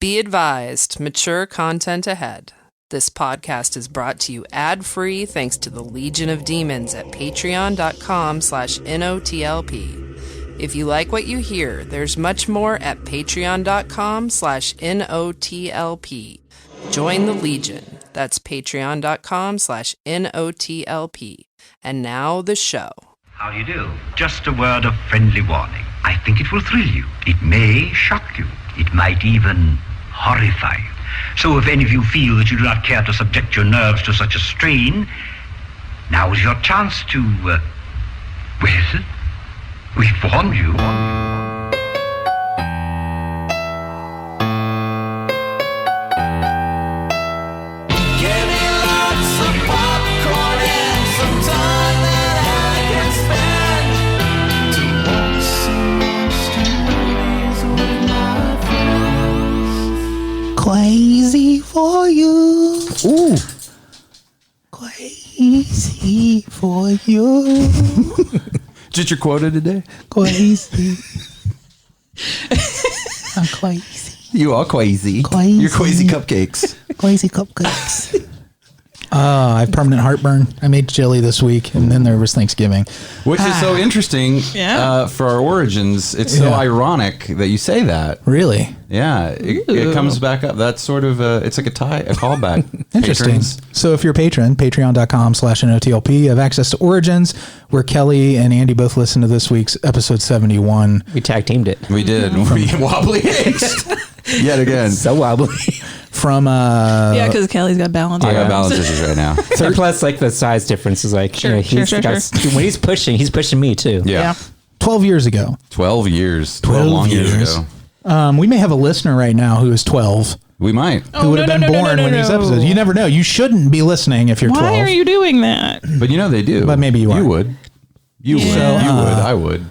Be advised, mature content ahead. This podcast is brought to you ad-free thanks to the Legion of Demons at patreon.com/NOTLP. If you like what you hear, there's much more at patreon.com/NOTLP. Join the Legion. That's patreon.com/NOTLP. And now the show. How do you do? Just a word of friendly warning. I think it will thrill you. It may shock you. It might even horrify you. So if any of you feel that you do not care to subject your nerves to such a strain, now is your chance to, well, we've warned you. Crazy for you. Ooh. Crazy for you. Is it your quota today? Crazy. I'm crazy. You are crazy. Crazy. You're crazy cupcakes. Crazy cupcakes. I have permanent heartburn. I made chili this week, and then there was Thanksgiving. Which is so interesting for our origins. It's so ironic that you say that. Really? Yeah. It comes back up. That's sort of it's like a callback. Interesting. Patrons. So if you're a patron, patreon.com/NOTLP, you have access to Origins, where Kelley and Andy both listened to this week's episode 71. We tag teamed it. We did. We wobbly aced. Yet again. So wobbly. From yeah, because Kelley's got balance. I got balance issues right now. And plus, like the size difference is like Sure. when he's pushing me too. Yeah. 12 years ago. 12 years. 12 long years ago. We may have a listener right now who is 12. We might. Who would have been born when these episodes. You never know. You shouldn't be listening if you're 12. Why are you doing that? But you know they do. But maybe you are. You would. You would. You would. I would.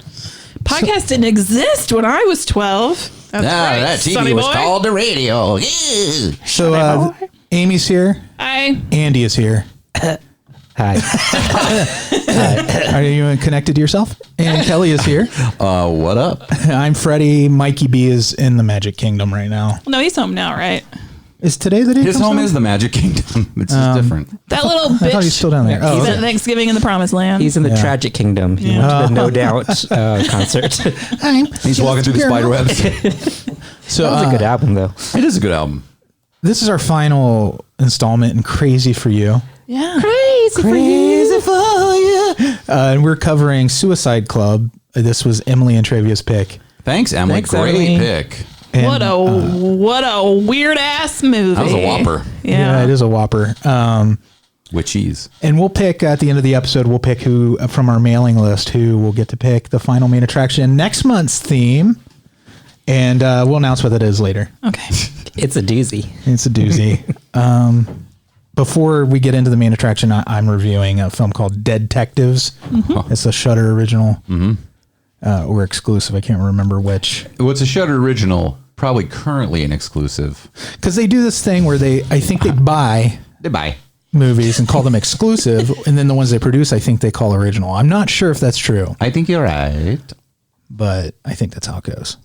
Podcast didn't exist when I was 12. That's right, that TV Sonny was boy. called the radio. Yeah. So Amy's here. Hi. Andy is here. Hi. Are you connected to yourself? And Kelley is here. What up? I'm Freddie. Mikey B is in the Magic Kingdom right now. No, he's home now, right? Is today the day? His home is the Magic Kingdom. It's just different. That little bitch. I thought he's still down there. He's Oh, at Thanksgiving in the Promised Land. He's in the Tragic Kingdom. He went to the No Doubt concert. He's walking through the spider webs. So That was a good album, though. It is a good album. this is our final installment in Crazy for You. Yeah. Crazy for you. And we're covering Suicide Club. This was Emily Intravia's pick. Thanks, Emily. Thanks, Great Emily. pick. And, What a weird ass movie. That was a whopper. yeah, it is a whopper. With cheese. And we'll pick at the end of the episode, we'll pick who from our mailing list who will get to pick the final main attraction, next month's theme. And we'll announce what it is later. Okay. It's a doozy. It's a doozy. Before we get into the main attraction, I'm reviewing a film called Deadtectives. Mm-hmm. It's a Shudder original or exclusive. I can't remember which. What's a Shudder original? Probably currently an exclusive. Because they do this thing where I think they buy Goodbye. movies and call them exclusive, and then the ones they produce, I think they call original. I'm not sure if that's true, I think you're right. but I think that's how it goes.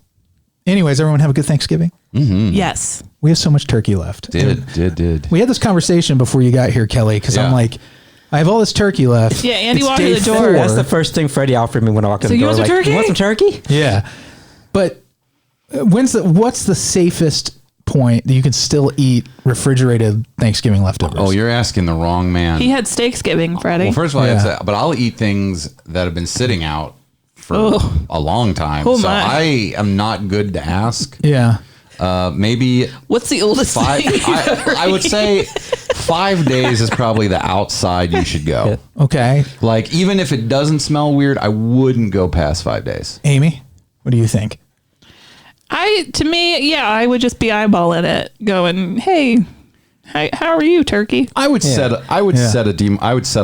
Anyways, everyone have a good Thanksgiving. Yes. We have so much turkey left. Did. We had this conversation before you got here, Kelley, because I'm like, I have all this turkey left. Yeah, Andy It's walked day to the door. 4. That's the first thing Freddie offered me when I walked in So the you door. want some turkey? You want some turkey? Yeah. But what's the safest point that you can still eat refrigerated Thanksgiving leftovers? Oh, you're asking the wrong man. He had Steaksgiving, Freddie. Well, first of all, Yeah. but I'll eat things that have been sitting out for a long time. Oh, so my. I am not good to ask. Yeah. Maybe What's the oldest 5. thing? I would say 5 days is probably the outside you should go. Okay. Like, even if it doesn't smell weird, I wouldn't go past 5 days. Amy, what do you think? I would just be eyeballing it, going, "Hey, how are you, turkey?" I would set a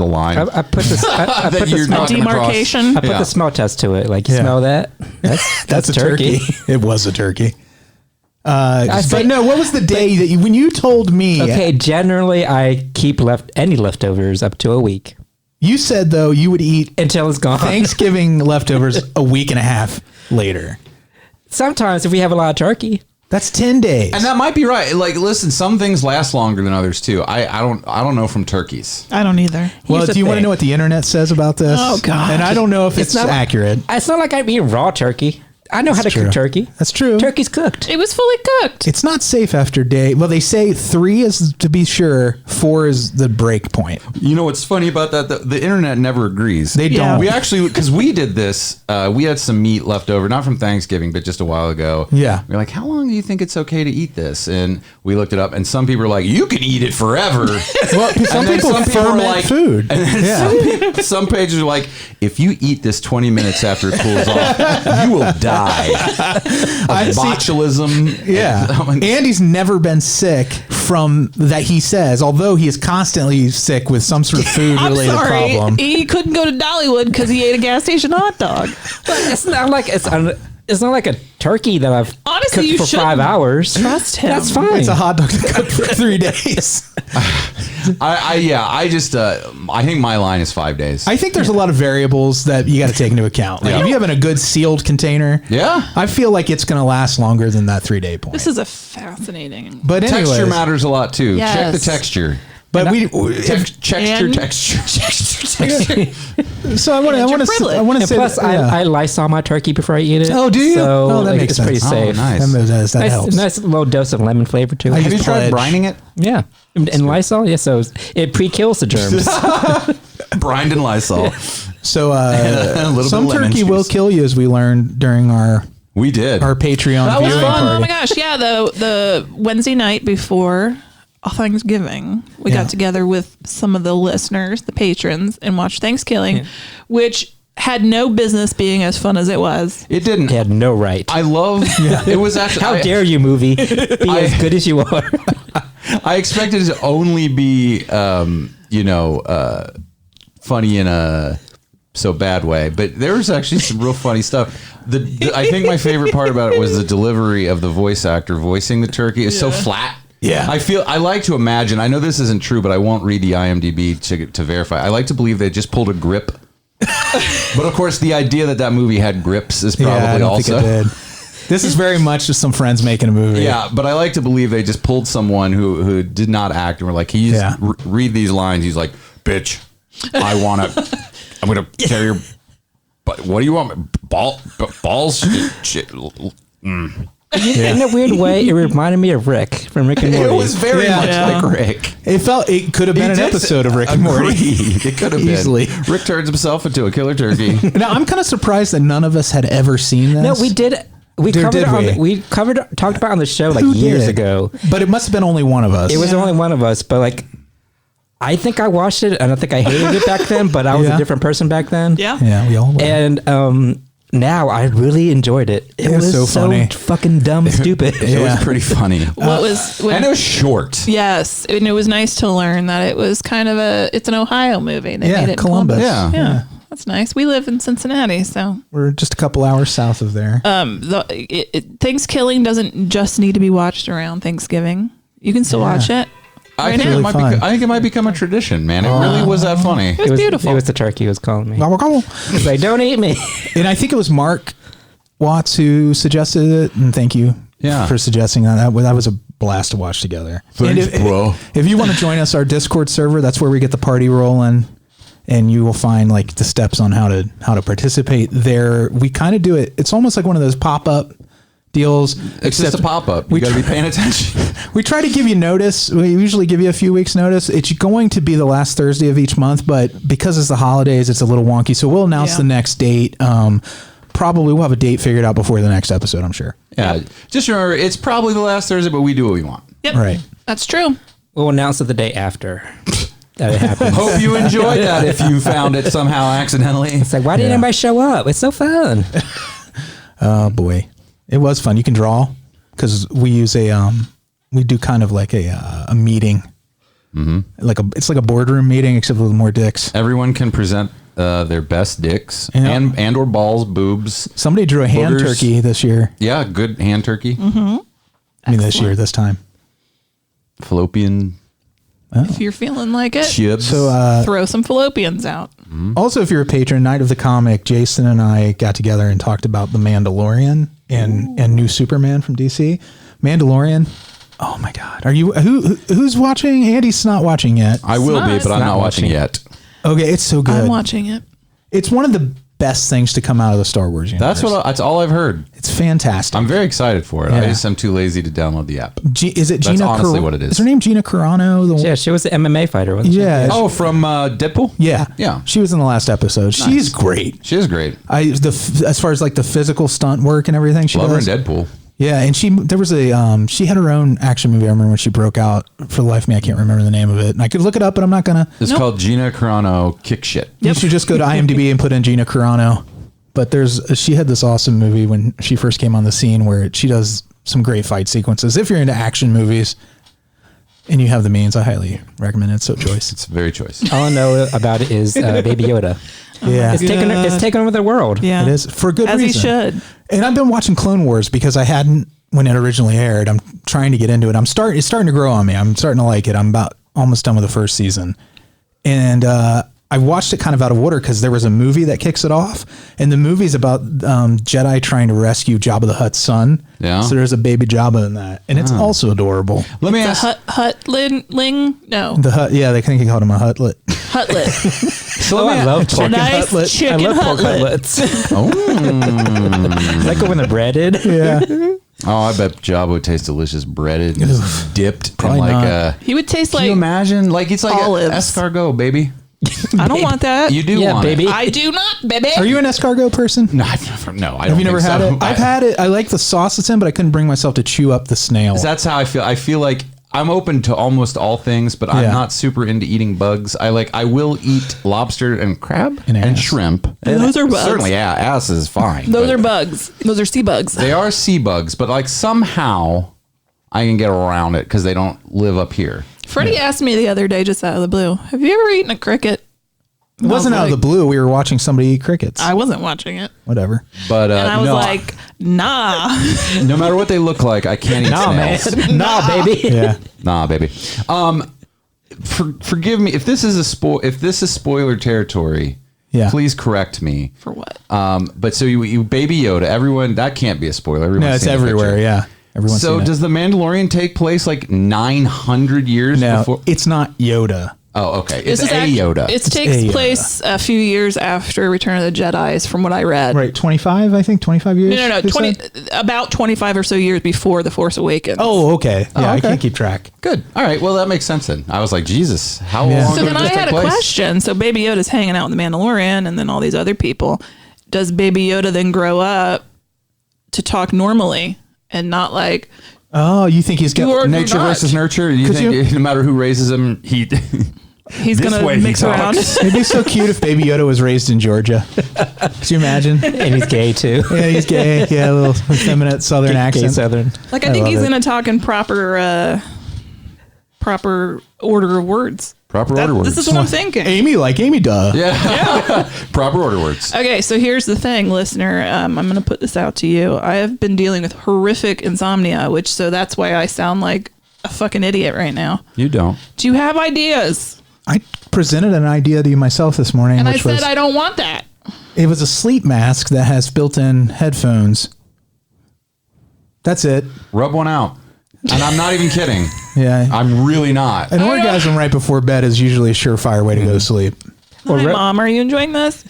line. I put this. I that put you're the not smell, gonna cross. Demarcation. I put the smell test to it. Like, you smell that? That's a turkey. It was a turkey. But say- no, what was the day that when you told me? Okay, generally I keep any leftovers up to a week You said though you would eat until it's gone. Thanksgiving leftovers a week and a half later. Sometimes if we have a lot of turkey. That's 10 days. And that might be right. Like, listen, some things last longer than others too. I don't know from turkeys. I don't either. Well, do you want to know what the internet says about this? Oh, God. And I don't know if it's not accurate. It's not like I'm eating raw turkey. I know how to cook turkey. That's true. Turkey's cooked. It was fully cooked. It's not safe after day. Well, they say 3 is to be sure, 4 is the break point. You know what's funny about that? The internet never agrees. They don't. We actually, because we did this, we had some meat left over, not from Thanksgiving, but just a while ago. Yeah. We're like, how long do you think it's okay to eat this? And we looked it up, and some people are like, you can eat it forever. Well, some people ferment food. And then some pages are like, if you eat this 20 minutes after it cools off, you will die. Botulism. Yeah. Andy's never been sick from that, he says, although he is constantly sick with some sort of food-related problem. He couldn't go to Dollywood because he ate a gas station hot dog. But it's not like it's not like a turkey that I've Honestly, cooked for 5 hours. Trust him. That's fine. It's a hot dog that cooked for 3 days. I think my line is 5 days. I think there's a lot of variables that you got to take into account. Like if you have in a good sealed container, I feel like it's going to last longer than that 3-day point. This is a fascinating. But anyways, texture matters a lot too. Yes. Check the texture. But texture. So I want to say. Plus, I Lysol my turkey before I eat it. Oh, do you? So That makes it's pretty sense. safe. Nice. That helps. Nice little dose of lemon flavor too. Have you tried brining it? Yeah, and Lysol. Yeah, so it pre-kills the germs. Brined in Lysol. So some bit of lemon turkey juice. will kill you, as we learned during our Patreon That was viewing fun. party. Oh my gosh. Yeah. The Wednesday night before Thanksgiving, we got together with some of the listeners, the patrons, and watched Thanksgiving, which had no business being as fun as it was. It didn't. It had no right. I love. It was actually. How dare you, movie? Be as good as you are. I expected it to only be, funny in a so bad way, but there was actually some real funny stuff. I think my favorite part about it was the delivery of the voice actor voicing the turkey. It's so flat. Yeah. I like to imagine, I know this isn't true, but I won't read the IMDb to verify. I like to believe they just pulled a grip. But of course, the idea that movie had grips is probably I don't also. think it did. This is very much just some friends making a movie. Yeah, but I like to believe they just pulled someone who did not act and were like, he just read these lines. He's like, bitch, I'm going to tear your, but what do you want? Balls? Shit. In a weird way, it reminded me of Rick from Rick and Morty. It was very much like Rick. It could have been an episode of Rick and Morty. It could have Easily. been. Rick turns himself into a killer turkey. Now, I'm kind of surprised that none of us had ever seen this. No, we did. We talked about it on the show like years ago. But it must have been only one of us. It was only one of us, but like, I think I watched it, and I think I hated it back then, but I was a different person back then. Yeah, we all were. And now I really enjoyed it. It was so funny. Fucking dumb, stupid. It was pretty funny. And it was short. Yes, and it was nice to learn that it was kind of it's an Ohio movie. They made it in Columbus. Yeah, that's nice. We live in Cincinnati, so we're just a couple hours south of there. Thanksgiving doesn't just need to be watched around Thanksgiving. You can still watch it. I think it might become a tradition, man. It really was that funny. It was beautiful. It was the turkey who was calling me. He's like, don't eat me. And I think it was Mark Watts who suggested it, and thank you for suggesting that. That was a blast to watch together. Thanks, bro. If you want to join us, our Discord server, that's where we get the party rolling, and you will find like the steps on how to participate there. We kind of do it. It's almost like one of those pop-up deals. It's just a pop-up. You got to be paying attention. We try to give you notice. We usually give you a few weeks notice. It's going to be the last Thursday of each month, but because it's the holidays, it's a little wonky. So we'll announce the next date. Probably we'll have a date figured out before the next episode, I'm sure. Yeah. Just remember, it's probably the last Thursday, but we do what we want. Yep. Right. That's true. We'll announce it the day after that it happens. Hope you enjoyed that if you found it somehow accidentally. It's like, why didn't anybody show up? It's so fun. Oh, boy. It was fun. You can draw because we use we do kind of like a meeting. Mm-hmm. It's like a boardroom meeting, except with more dicks. Everyone can present their best dicks and or balls, boobs. Somebody drew a hand turkey this year. Yeah, good hand turkey. Mm-hmm. I mean, this time. Fallopian. Oh. If you're feeling like it, chips. So throw some fallopians out. Mm-hmm. Also, if you're a patron, Night of the Comic, Jason and I got together and talked about The Mandalorian and New Superman from DC. Mandalorian. Oh my God. Are you who's watching? Andy's not watching yet. I will be, but I'm not watching yet. Okay, it's so good. I'm watching it. It's one of the best things to come out of the Star Wars universe. That's all I've heard. It's fantastic. I'm very excited for it. Yeah. I just am too lazy to download the app. Is it Gina? That's honestly what it is. Is her name Gina Carano? Yeah, she was the MMA fighter, wasn't she? Yeah. Oh, from Deadpool? Yeah. She was in the last episode. Nice. She's great. She is great. As far as like the physical stunt work and everything, she Love her in does. Deadpool. Yeah, and she had her own action movie. I remember when she broke out. For the life of me, I can't remember the name of it. And I could look it up, but I'm not gonna. It's called Gina Carano Kick Shit. You should just go to IMDb and put in Gina Carano. But she had this awesome movie when she first came on the scene where she does some great fight sequences. If you're into action movies and you have the means, I highly recommend it. So choice. It's very choice. All I know about it is Baby Yoda. Yeah, It's taken over the world. Yeah, it is for good as reason. he should. And I've been watching Clone Wars because I hadn't when it originally aired. I'm trying to get into it. It's starting to grow on me. I'm starting to like it. I'm about almost done with the first season, and I watched it kind of out of order because there was a movie that kicks it off, and the movie's about Jedi trying to rescue Jabba the Hutt's son. Yeah. So there's a baby Jabba in that, and it's also adorable. Let me The ask. Hutling? No. The Hut, yeah, they think he called him a Hutlet. Hutlet. So I love pork. Nice cutlet. chicken I love pork hutlet. cutlets. Oh. Like when they're breaded. Yeah, I bet Jabba would taste delicious, breaded, and just dipped Probably in like not. a. He would taste Can you like imagine? Like it's like olives. an escargot, baby. I don't want that. You do Yeah, want baby. it. I do not, baby. are you an escargot person? No, I've never. No, I don't. Have you never think had so. it? I've had it. I like the sauce it's in, but I couldn't bring myself to chew up the snail. That's how I feel. I feel like I'm open to almost all things, but I'm Yeah. not super into eating bugs. I will eat lobster and crab And and ass. shrimp. Those are bugs. Certainly, yeah, ass is fine. Those but are bugs. Those are sea bugs. They are sea bugs, but like somehow I can get around it because they don't live up here. Freddie asked me the other day, just out of the blue, have you ever eaten a cricket? It wasn't out of the blue. We were watching somebody eat crickets. I wasn't watching it. Whatever. But And I was no, like, nah. no matter what they look like, I can't eat Nah, man. snails. Nah, baby. Yeah. Nah, baby. Forgive me if this is spoiler territory. Yeah. Please correct me. For what? But so you Baby Yoda, everyone, that can't be a spoiler. Everyone's No, it's seen the everywhere. picture. Yeah. Everyone's So seen it. does the Mandalorian take place like 900 years No, before? it's not Yoda. Oh, okay. It's This is a Yoda. It It's takes a Yoda. place a few years after Return of the Jedi, is from what I read. Right. 25, I think. 25 years? No, they 20, said? about 25 or so years before The Force Awakens. Oh, okay. Yeah, I okay. can't keep track. Good. All right. Well, that makes sense then. I was like, Jesus, how Yeah. long So did then this I take had a place? question. So Baby Yoda's hanging out with the Mandalorian and then all these other people. Does Baby Yoda then grow up to talk normally and not like, Oh, you think he's You are- got Nature not. versus nurture. You 'Cause think no matter who raises him, he he's This going way to he mix around? talks. It'd be so cute if Baby Yoda was raised in Georgia. Could you imagine? And he's gay too. Yeah, he's gay. Yeah, a little effeminate Southern Gay accent. Southern. Like, I I think love he's it. going to talk in proper order of words. proper order words. This is what I'm thinking. Amy, like Amy, duh. Yeah. Proper order words. Okay, so here's the thing, listener. I'm going to put this out to you. I have been dealing with horrific insomnia, so that's why I sound like a fucking idiot right now. You don't. Do you have ideas? I presented an idea to you myself this morning, And I which said was I don't want that. it was a sleep mask that has built-in headphones. That's it. Rub one out. And I'm not even kidding. Yeah. I'm really not. An orgasm right before bed is usually a surefire way to go to sleep. Hi, Mom, are you enjoying this?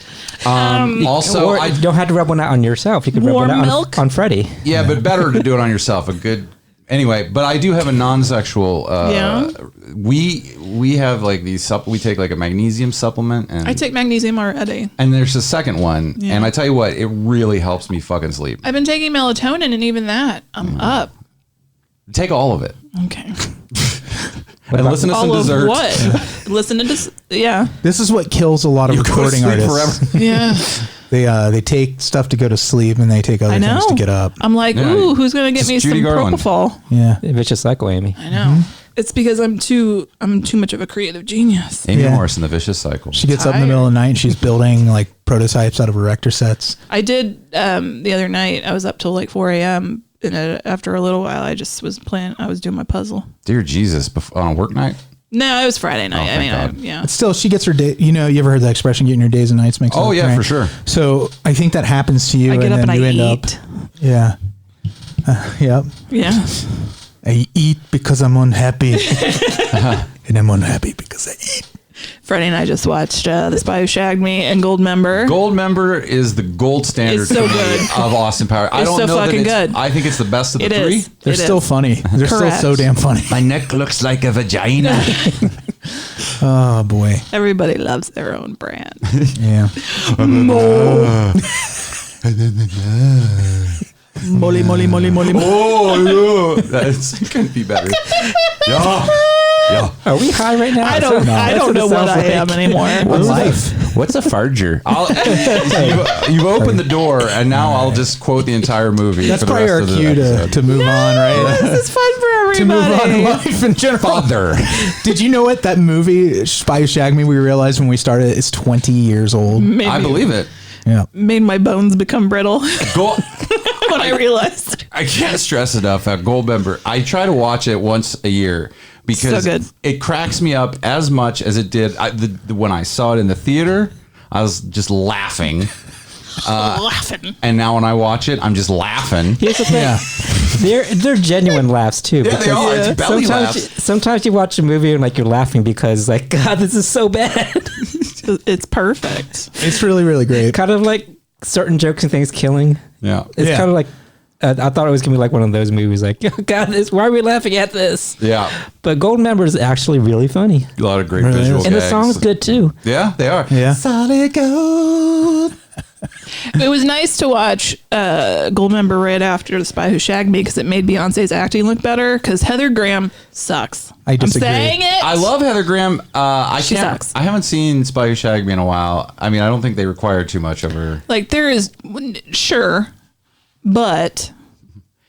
Also, Or you don't have to rub one out on yourself. You could rub Warm one out milk? on Freddie. yeah, but better to do it on yourself. A good. Anyway, but I do have a non-sexual. Yeah? We have like these. We take like a magnesium supplement, and I take magnesium already. and there's a second one, Yeah. and I tell you what, it really helps me fucking sleep. I've been taking melatonin, and even that, I'm up. Take all of it. Okay. And listen to some All of dessert. what? Listen to this. Yeah. This is what kills a lot of You go to recording sleep artists. forever. Yeah. They take stuff to go to sleep and they take other I know. things to get up. I'm like, Yeah. ooh, who's going to get Just me Judy some Garland. propofol? Yeah. Vicious cycle, Amy. I know. It's because I'm too much of a creative genius. Amy Yeah. Morris in the Vicious Cycle. She gets up in the middle of the night and she's building like prototypes out of erector sets. I did the other night. I was up till like 4 a.m. And after a little while, I just was playing. I was doing my puzzle. Dear Jesus, on a work night. No, it was Friday night. Oh, thank God. Yeah. But still, she gets her day. You know, you ever heard the expression "getting your days and nights makes"? Oh, it yeah, right? for sure. So I think that happens to you, I get and up then and you I end eat. up. Yeah. Yep. Yeah. I eat because I'm unhappy. And I'm unhappy because I eat. Freddie and I just watched The Spy Who Shagged Me and Goldmember. Goldmember is the gold standard It's so to me good. of Austin Powers. I It's don't so know that fucking it's, good. I think it's the best of the It three. is. They're It still is. funny. They're Correct. still so damn funny. My neck looks like a vagina. Oh boy. Everybody loves their own brand. Yeah. Molly, molly, molly, molly, molly. Oh, yeah. That's couldn't be better. Yeah. Yeah. Are we high right now? I don't know what I am anymore. Life. What's a farger? You've opened the door, and now I'll just quote the entire movie. That's for the probably rest our of the cue episode. to move on, right? This is fun for everybody. To move on in life in general. Father. Did you know what that movie, Spy Who Shagged Me, we realized when we started, it's 20 years old. I believe it. Yeah. Made my bones become brittle Gold. when I realized. I can't stress enough at Goldmember. I try to watch it once a year because So good. it cracks me up as much as it did when I saw it in the theater. I was just laughing. Laughing. And now when I watch it, I'm just laughing. Here's the thing. Yeah. They're genuine laughs too. Yeah, they are. It's belly laughs. Sometimes you watch a movie and like you're laughing because like God, this is so bad. It's perfect. It's really, really great. Kind of like certain jokes and things killing. Yeah. It's Yeah. kind of like I thought it was gonna be like one of those movies. Like, oh God, why are we laughing at this? Yeah. But Goldmember is actually really funny, A lot of great Really visual is. and the gags. song's good too. Yeah, they are. Yeah. Solid gold. It was nice to watch Goldmember right after The Spy Who Shagged Me because it made Beyonce's acting look better because Heather Graham sucks. I disagree. I'm saying it. I love Heather Graham. She sucks. I haven't seen Spy Who Shagged Me in a while. I mean, I don't think they require too much of her. Like there is, sure, but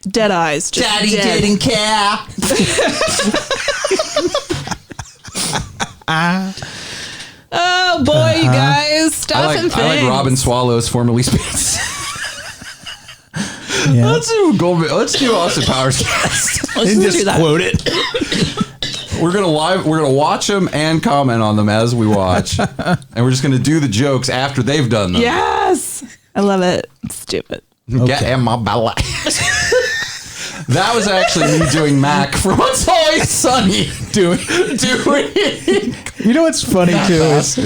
dead eyes. Just dead. care. Oh boy, you guys, stuff and things. I like Robin Swallows, formerly Spitz. Yeah. Let's do Austin Powers cast. Let's do that. quote it. We're gonna watch them and comment on them as we watch, and we're just gonna do the jokes after they've done them. Yes, I love it. Stupid. Get in my belly. That was actually me doing Mac from What's Always Sunny. Doing. You know what's funny too is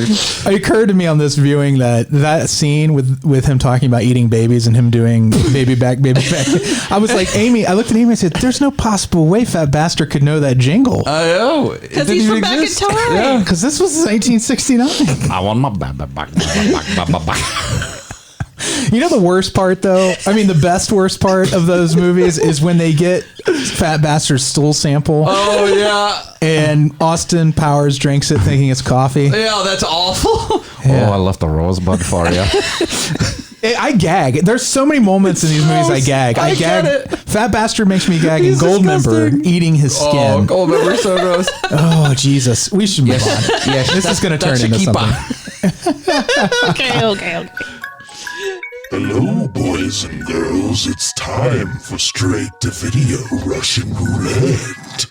it occurred to me on this viewing that scene with him talking about eating babies and him doing baby back. I was like, Amy, I looked at Amy and said, "There's no possible way Fat Bastard could know that jingle." I know. Because he's from back in time. Yeah, because this was 1969. I want my back. You know the worst part though? I mean, the worst part of those movies is when they get Fat Bastard's stool sample. Oh yeah. And Austin Powers drinks it thinking it's coffee. Yeah, that's awful. Yeah. Oh, I left a rosebud for you. I gag. There's so many moments in these movies I gag. I get gag. it. Fat Bastard makes me gag. He's And Goldmember disgusting. eating his Oh, skin. Goldmember so gross. Oh, Jesus. We should move on. Yes, This is going to turn into something. Okay. Hello, boys and girls. It's time for Straight-to-Video Russian Roulette.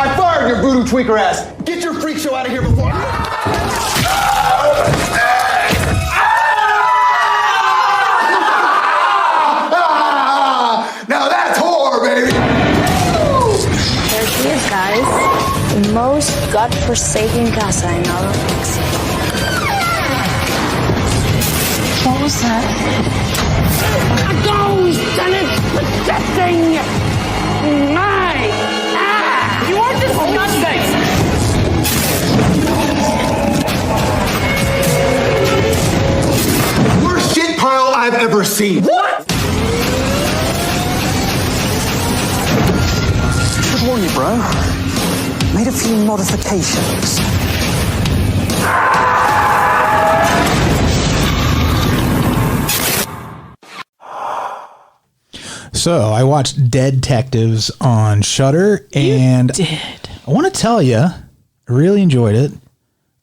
I fired your voodoo tweaker ass. Get your freak show out of here before. Now that's horror, baby. There she is, guys. The most godforsaken casa in all of Mexico. What was that? A ghost, and it's protecting my ass. You are disgusting. Worst shit pile I've ever seen. What? Good morning, bro. Made a few modifications. So I watched Deadtectives on Shudder, and I want to tell you, I really enjoyed it.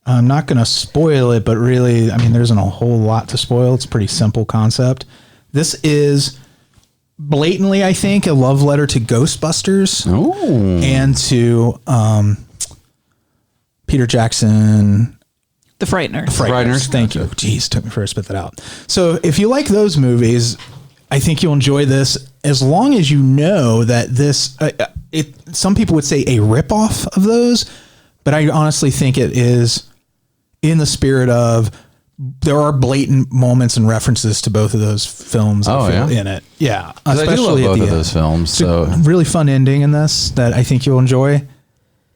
I'm not going to spoil it, but really, I mean, there isn't a whole lot to spoil. It's a pretty simple concept. This is blatantly, I think, a love letter to Ghostbusters and to Peter Jackson. The Frighteners. Thank you. Jeez, took me forever to spit that out. So if you like those movies, I think you'll enjoy this, as long as you know that this, some people would say a ripoff of those, but I honestly think it is in the spirit of, there are blatant moments and references to both of those films in it. Yeah. Especially I do love both of those films. So a really fun ending in this that I think you'll enjoy,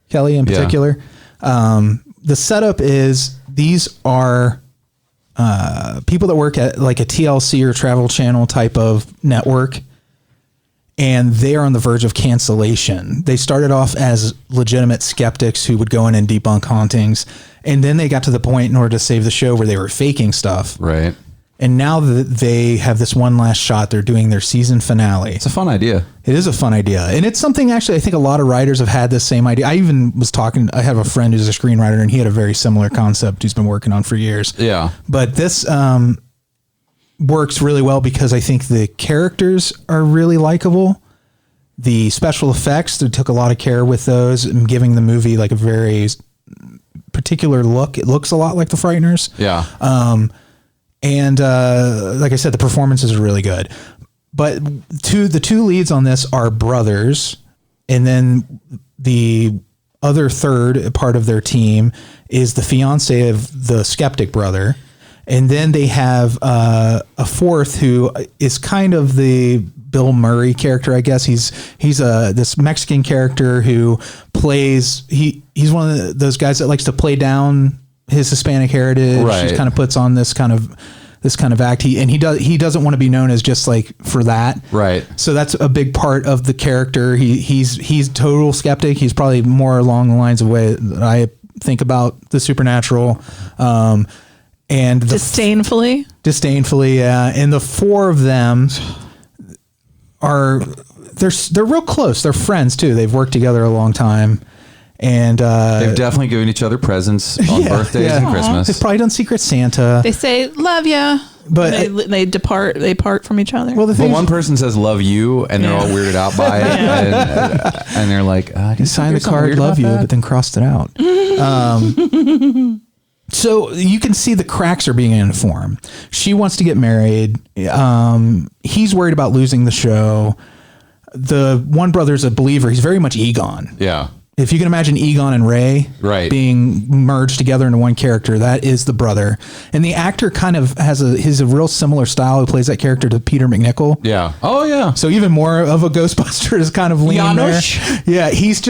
Kelley, in particular. The setup is, these are people that work at like a TLC or Travel Channel type of network, and they are on the verge of cancellation. They started off as legitimate skeptics who would go in and debunk hauntings, and then they got to the point in order to save the show where they were faking stuff. Right. And now that they have this one last shot, they're doing their season finale. It's a fun idea. It is a fun idea. And it's something, actually, I think a lot of writers have had the same idea. I even was talking, I have a friend who's a screenwriter, and he had a very similar concept he's been working on for years. Yeah. But this works really well because I think the characters are really likable. The special effects, they took a lot of care with those and giving the movie like a very particular look. It looks a lot like The Frighteners. Yeah. And like I said, the performances are really good. But the two leads on this are brothers, and then the other third part of their team is the fiance of the skeptic brother. And then they have a fourth who is kind of the Bill Murray character, I guess. He's this Mexican character who plays, he's one of those guys that likes to play down his Hispanic heritage. Right. He kind of puts on this kind of act. He doesn't want to be known as just like for that. Right. So that's a big part of the character. He's total skeptic. He's probably more along the lines of the way that I think about the supernatural. And disdainfully, yeah. And the four of them they're real close. They're friends too. They've worked together a long time. And they've definitely given each other presents on birthdays and Christmas. They've probably done Secret Santa. They say "love ya," but they part from each other. Well, one person says "love you," and they're all weirded out by it, and they're like, "You signed the card, love you," but then crossed it out. So you can see the cracks are being informed. She wants to get married. He's worried about losing the show. The one brother's a believer. He's very much Egon. Yeah. If you can imagine Egon and Ray being merged together into one character, that is the brother. And the actor kind of has a real similar style. He plays that character to Peter McNichol. Yeah. Oh, yeah. So even more of a Ghostbuster is kind of lean there. Yeah, he's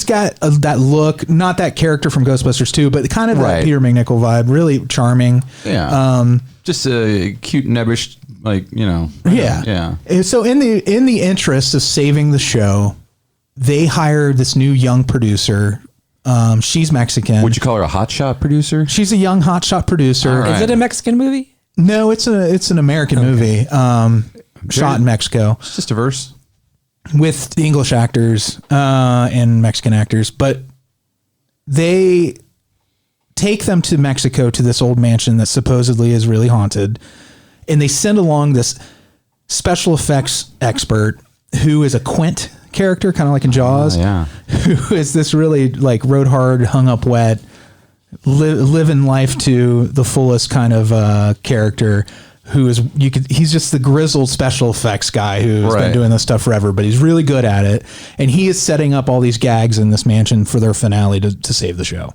got that look, not that character from Ghostbusters 2, but kind of that Peter McNichol vibe. Really charming. Yeah. Just a cute, nebbish, Yeah. Yeah. And so in the interest of saving the show, they hired this new young producer. She's Mexican. Would you call her a hotshot producer? She's a young hotshot producer. Right. Is it a Mexican movie? No, it's an American movie. Shot in Mexico. It's just diverse. With English actors and Mexican actors. But they take them to Mexico to this old mansion that supposedly is really haunted. And they send along this special effects expert who is a Quint character, kind of like in Jaws, who is this really like rode hard, hung up wet, living life to the fullest kind of character who is, he's just the grizzled special effects guy who's been doing this stuff forever, but he's really good at it. And he is setting up all these gags in this mansion for their finale to save the show.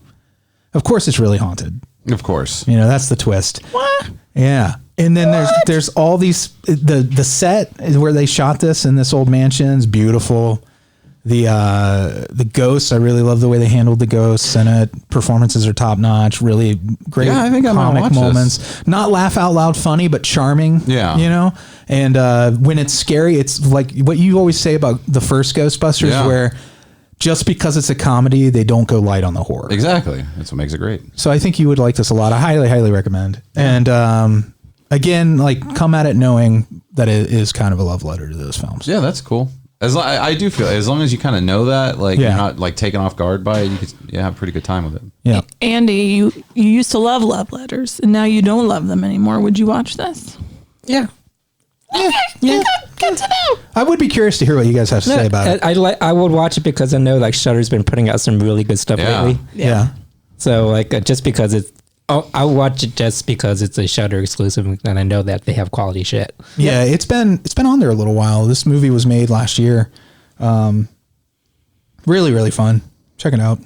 Of course, it's really haunted. Of course. That's the twist. What? Yeah. And then there's all these, the set is where they shot this in this old mansion. It's beautiful. The ghosts, I really love the way they handled the ghosts in it. Performances are top notch. Really great comic moments. Not laugh out loud funny, but charming. Yeah. And when it's scary, it's like what you always say about the first Ghostbusters, where just because it's a comedy, they don't go light on the horror. Exactly. That's what makes it great. So I think you would like this a lot. I highly, highly recommend. And again, come at it knowing that it is kind of a love letter to those films. Yeah, that's cool. I do feel as long as you kind of know that, you're not taken off guard by it, you could have a pretty good time with it. Yeah. Andy, you used to love letters, and now you don't love them anymore. Would you watch this? Yeah. Good to know. I would be curious to hear what you guys have to say about it. I would watch it because I know like Shudder's been putting out some really good stuff lately. Yeah. So like just because it's, I'll watch it just because it's a Shudder exclusive, and I know that they have quality shit. Yeah, it's been on there a little while. This movie was made last year. Really, really fun. Check it out.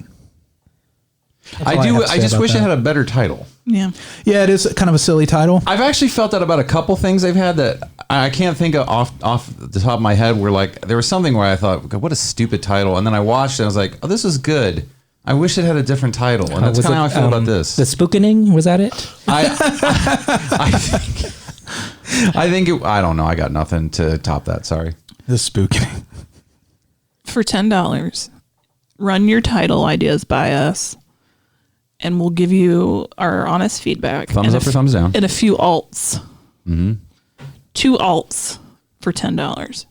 I just wish it had a better title. Yeah. Yeah, it is kind of a silly title. I've actually felt that about a couple things they've had that I can't think of off the top of my head, where like there was something where I thought, God, what a stupid title. And then I watched it and I was like, oh, this is good. I wish it had a different title. And that's kind of how I feel about this. The Spookening, was that it? I think I don't know. I got nothing to top that. Sorry. The Spookening. For $10, run your title ideas by us, and we'll give you our honest feedback. Thumbs up or thumbs down. And a few alts. Mm-hmm. 2 alts for $10.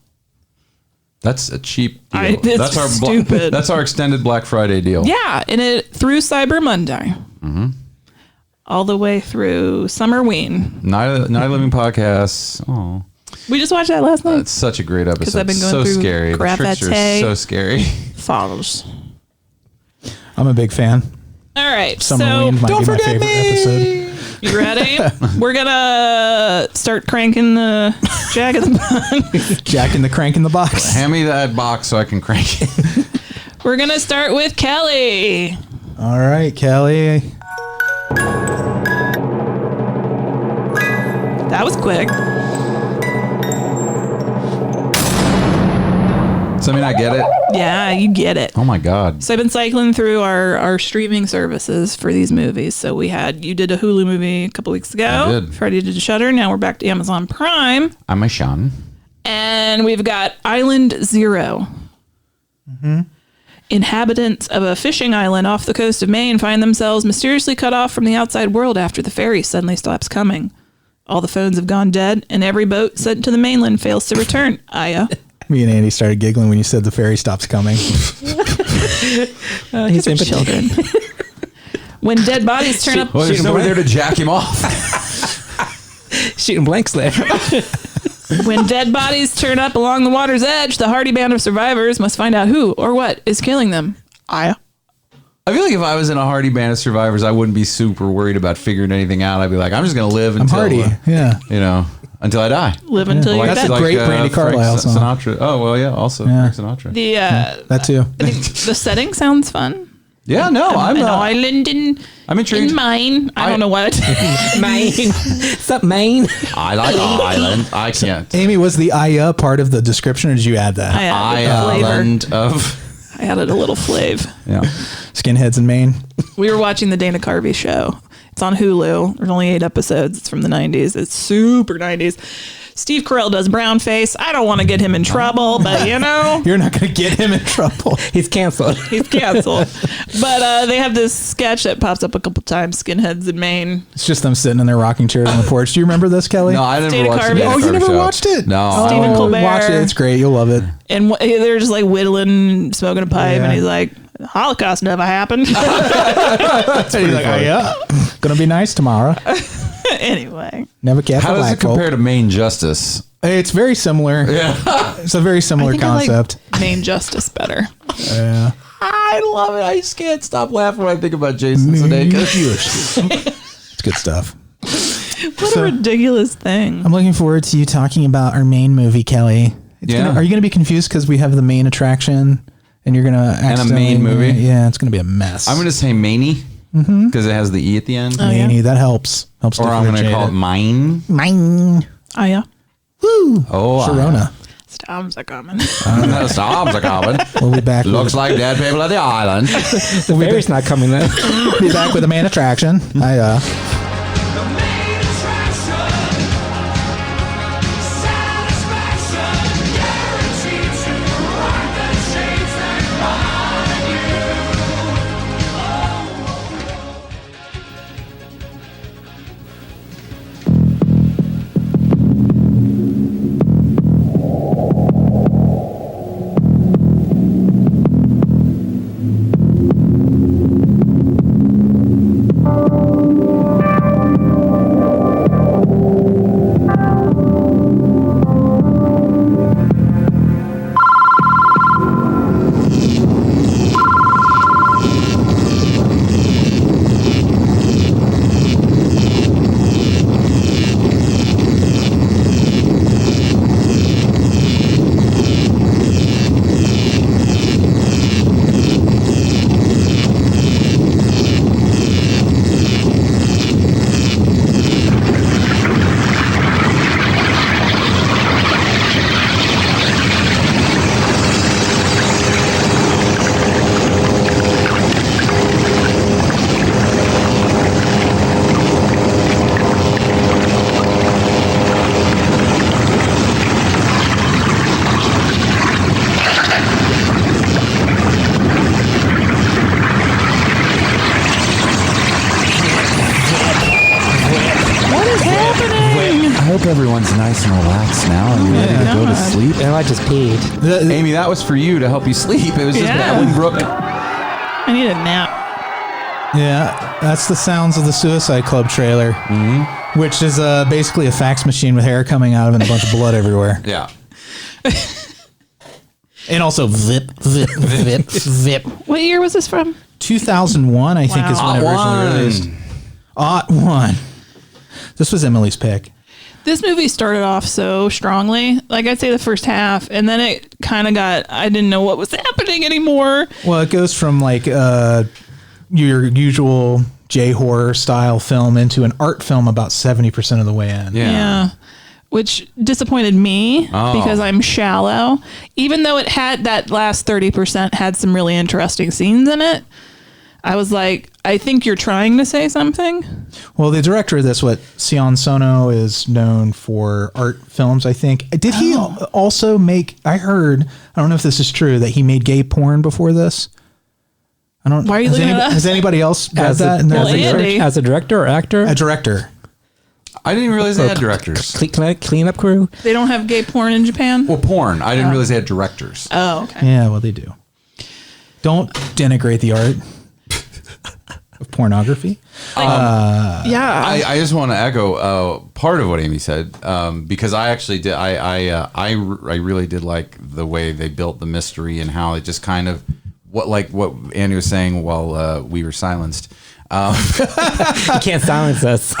That's a cheap deal. That's our stupid. That's our extended Black Friday deal. Yeah, and it through Cyber Monday. Mm-hmm. All the way through Summerween. Night of Living Podcasts. Oh. We just watched that last night. It's such a great episode. Because I've been going so through scary. The tricks are so scary. Follows. I'm a big fan. All right. Summerween might be my favorite episode. You ready? We're gonna start cranking the Jack in the Box. Jack in the Crank in the Box. Hand me that box so I can crank it. We're gonna start with Kelley. All right, Kelley. That was quick. Something I get it. Yeah, you get it. Oh my God. So I've been cycling through our streaming services for these movies. So you did a Hulu movie a couple weeks ago. I did. Freddie did Shudder. Now we're back to Amazon Prime. I'm a Sean. And we've got Island Zero. Mm-hmm. Inhabitants of a fishing island off the coast of Maine find themselves mysteriously cut off from the outside world after the ferry suddenly stops coming. All the phones have gone dead, and every boat sent to the mainland fails to return. Aya. Me and Andy started giggling when you said the ferry stops coming. He's in children. When dead bodies turn up... Well, there's nobody there to jack him off. Shooting blanks there. When dead bodies turn up along the water's edge, the hardy band of survivors must find out who or what is killing them. Aya. I feel like if I was in a hardy band of survivors, I wouldn't be super worried about figuring anything out. I'd be like, I'm just going to live until... I'm hardy, yeah. Until I die. Live until you're dead. That's a great Brandy Carlisle song. Sinatra. Oh, well, yeah, also Frank Sinatra. That too. I think the setting sounds fun. Yeah, no, I'm an not. island I'm intrigued. in Maine. I don't know what. Maine. What's up, Maine? I like island. I can't. Amy, was the Aya part of the description, or did you add that? I added Island of... I added a little flav. Yeah. Skinheads in Maine. We were watching the Dana Carvey show. It's on Hulu. There's only 8 episodes. It's from the 90s. It's super 90s. Steve Carell does brown face. I don't want to get him in trouble, but You're not going to get him in trouble. He's canceled. He's canceled. But they have this sketch that pops up a couple times, Skinheads in Maine. It's just them sitting in their rocking chairs on the porch. Do you remember this, Kelley? No, I never Dana watched Carvey. it. Oh, you never watched it? No. Stephen Colbert. Watch it. It's great. You'll love it. And they're just like whittling, smoking a pipe, and he's like, Holocaust never happened. He's like, yeah, gonna be nice tomorrow. Anyway, never catch How a does black it compare to Maine Justice? It's very similar. Yeah, it's a very similar concept. I like Maine Justice better. Yeah, I love it. I just can't stop laughing when I think about Jason Sudeikis. It's good stuff. What a ridiculous thing. I'm looking forward to you talking about our main movie, Kelley. Are you gonna be confused because we have the main attraction? And you're gonna and a main movie. Yeah, it's gonna be a mess. I'm gonna say Maney because it has the E at the end. Maney, that helps. Helps. Or I'm gonna call it Mine. Mine. Oh yeah. Woo. Oh, Sharona. Storms are coming. Storms are coming. We'll be back. Looks like dead people at the island. The ferry's not coming then. We'll be back with a main attraction. everyone's nice and relaxed now. Are you ready to go to sleep? And I just peed. Amy, that was for you to help you sleep. It was just Bolingbrook. I need a nap. Yeah, that's the sounds of the Suicide Club trailer, which is basically a fax machine with hair coming out of it and a bunch of blood everywhere. Yeah. And also vip, vip, vip, vip. What year was this from? 2001, I think, is when it originally released. '01. This was Emily's pick. This movie started off so strongly. Like, I'd say the first half, and then it kind of I didn't know what was happening anymore. Well, it goes from like your usual J-horror style film into an art film about 70% of the way in. Yeah. Which disappointed me because I'm shallow. Even though it had that last 30% had some really interesting scenes in it, I was like, I think you're trying to say something. Well, the director of this, Sion Sono, is known for art films, I think. Did he also make, I don't know if this is true, that he made gay porn before this? I don't. Why are you looking at us? Has anybody else read that? As a director or actor? A director. I didn't even realize they had directors. Cleanup crew? They don't have gay porn in Japan? Well, porn. I didn't realize they had directors. Oh, okay. Yeah, well, they do. Don't denigrate the art of pornography. I just want to echo part of what Amy said because I actually did. I really did like the way they built the mystery and how it just kind of what Andy was saying while we were silenced. You can't silence us.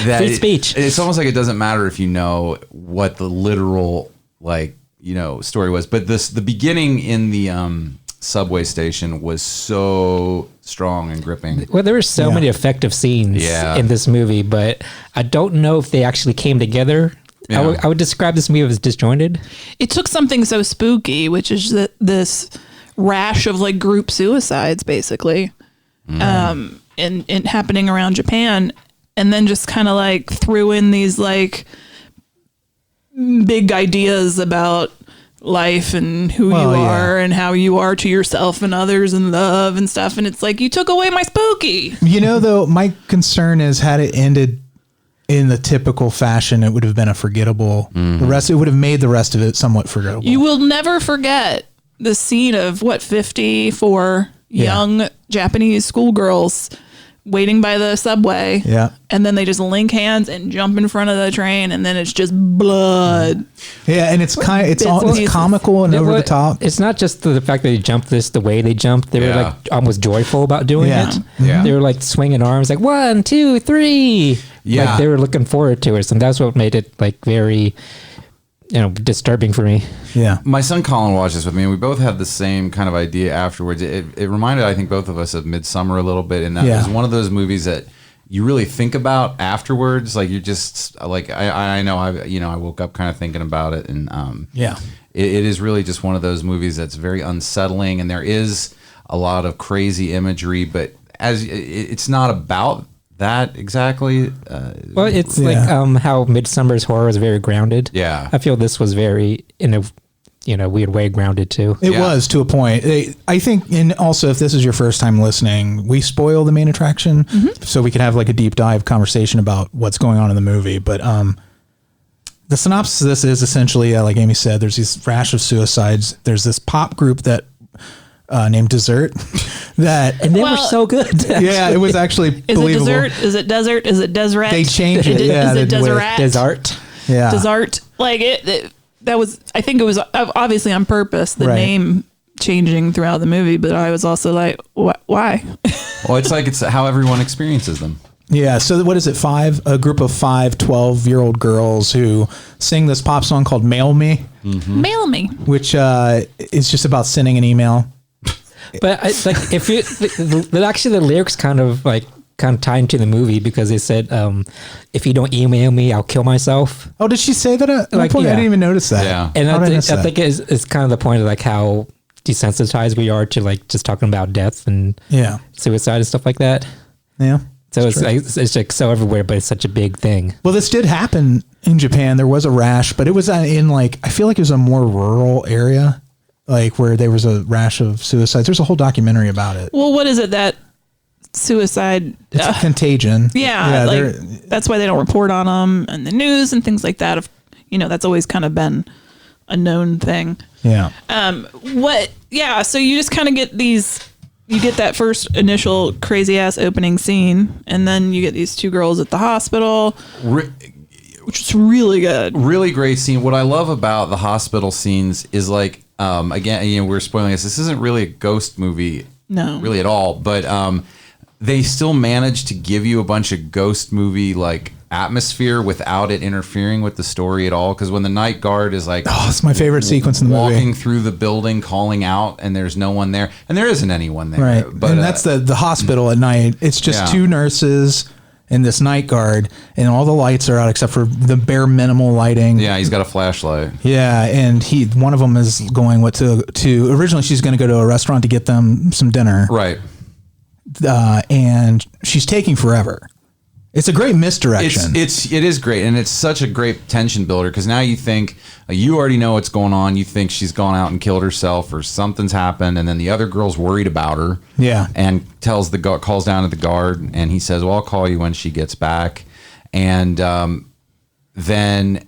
Free speech. It's almost like it doesn't matter if you know what the literal story was, but the beginning in the subway station was so strong and gripping. Well, there were so many effective scenes in this movie, but I don't know if they actually came together. Yeah. I would describe this movie as disjointed. It took something so spooky, which is this rash of like group suicides, basically. And happening around Japan, and then just kind of like threw in these like big ideas about life and who you are and how you are to yourself and others and love and stuff. And it's like, you took away my spooky. You know, though, my concern is had it ended in the typical fashion, it would have been a forgettable. It would have made the rest of it somewhat forgettable. You will never forget the scene of 54 young Japanese schoolgirls waiting by the subway. Yeah. And then they just link hands and jump in front of the train, and then it's just blood. Yeah, and it's comical and over the top. It's not just the fact that they jumped the way they jumped. They were like almost joyful about doing it. Yeah. They were like swinging arms like 1, 2, 3. Yeah. Like they were looking forward to it. And that's what made it like very disturbing for me. Yeah. My son Colin watched this with me, and we both had the same kind of idea afterwards. It reminded, I think, both of us of Midsummer a little bit, and that was one of those movies that you really think about afterwards. Like, you're just like, I know I woke up kind of thinking about it, and it is really just one of those movies that's very unsettling, and there is a lot of crazy imagery, but it's not about that exactly. Well, it's like how Midsummer's horror is very grounded. Yeah, I feel this was very in a weird way grounded too. It was to a point. I think, and also if this is your first time listening, we spoil the main attraction, so we can have like a deep dive conversation about what's going on in the movie. But the synopsis of this is essentially, like Amy said, there's this rash of suicides. There's this pop group that named Dessert. And they were so good. Actually. Yeah, it was actually believable. Is it Desert? Is it Deseret? They changed it. Is it Deseret? Desert. Yeah. Desert. Like that was, I think it was obviously on purpose, the name changing throughout the movie, but I was also like, why? Well, it's how everyone experiences them. Yeah, so what is it, a group of 5 12-year-old girls who sing this pop song called Mail Me. Mail Me. Which is just about sending an email. But like, if you actually the lyrics kind of tie into the movie, because they said, if you don't email me, I'll kill myself. Oh, did she say that at one point? I didn't even notice that. Yeah. And I think it's kind of the point of like how desensitized we are to like just talking about death and suicide and stuff like that. Yeah. So it's like so everywhere, but it's such a big thing. Well, this did happen in Japan. There was a rash, but it was in like, I feel like it was a more rural area, like where there was a rash of suicides. There's a whole documentary about it. Well, what is it that suicide. It's a contagion. Yeah, like, that's why they don't report on them and the news and things like that. That's always kind of been a known thing. Yeah. So you just kind of get you get that first initial crazy ass opening scene, and then you get these two girls at the hospital, which is really good. Really great scene. What I love about the hospital scenes is like, again, we're spoiling this. This isn't really a ghost movie. No. Really at all. But they still manage to give you a bunch of ghost movie like atmosphere without it interfering with the story at all. Because when the night guard is like, it's my favorite sequence in the movie, walking through the building calling out, and there's no one there, and there isn't anyone there, right? But and that's the hospital at night. It's just two nurses and this night guard, and all the lights are out except for the bare minimal lighting. Yeah, he's got a flashlight. Yeah, and one of them is going to originally she's going to go to a restaurant to get them some dinner, right? And she's taking forever. It's a great misdirection. It is great, and it's such a great tension builder, because now you think you already know what's going on. You think she's gone out and killed herself, or something's happened, and then the other girl's worried about her. Yeah, and calls down to the guard, and he says, "Well, I'll call you when she gets back." And then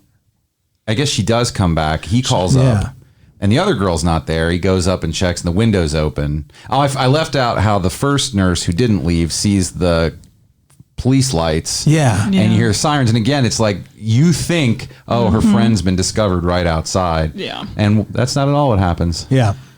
I guess she does come back. He calls up, and the other girl's not there. He goes up and checks, and the window's open. I left out how the first nurse who didn't leave sees the police lights, and you hear sirens, and again it's like you think, her friend's been discovered right outside, and that's not at all what happens.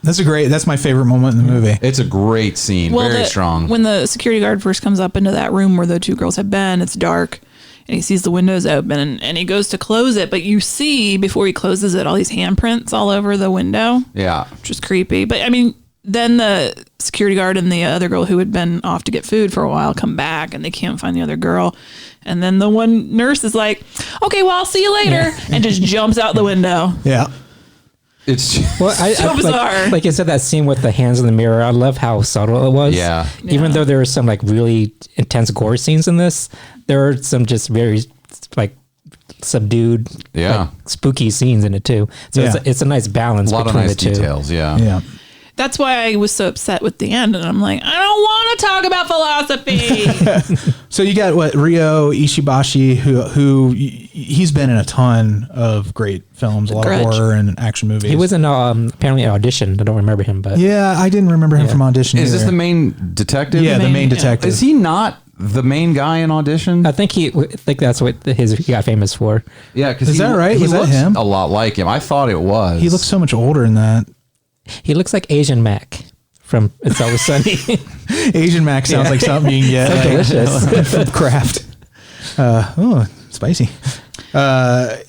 That's my favorite moment in the movie. It's a great scene. Very strong. When the security guard first comes up into that room where the two girls have been, it's dark, and he sees the windows open, and he goes to close it, but you see before he closes it all these handprints all over the window, which is creepy. But I mean, then the security guard and the other girl who had been off to get food for a while come back, and they can't find the other girl. And then the one nurse is like, "Okay, well, I'll see you later," and just jumps out the window. Yeah. It's so bizarre. Like you said, that scene with the hands in the mirror, I love how subtle it was. Yeah. Even though there are some like really intense gore scenes in this, there are some just very like subdued, like, spooky scenes in it too. So it's a nice balance. A lot between of nice the two. details. Yeah. That's why I was so upset with the end, and I'm like, I don't want to talk about philosophy. So you got Ryo Ishibashi, who he's been in a ton of great films, a lot of horror and action movies. He was in apparently an Audition. I don't remember him, but I didn't remember him from Audition. Is this the main detective? Yeah, the main detective. Is he not the main guy in Audition? I think that's what he got famous for. Yeah, because is that right? He was looks that him? a lot like him. I thought it was. He looks so much older in that. He looks like Asian Mac from It's Always Sunny. Asian Mac sounds like something you can get. So delicious. From Kraft. Spicy.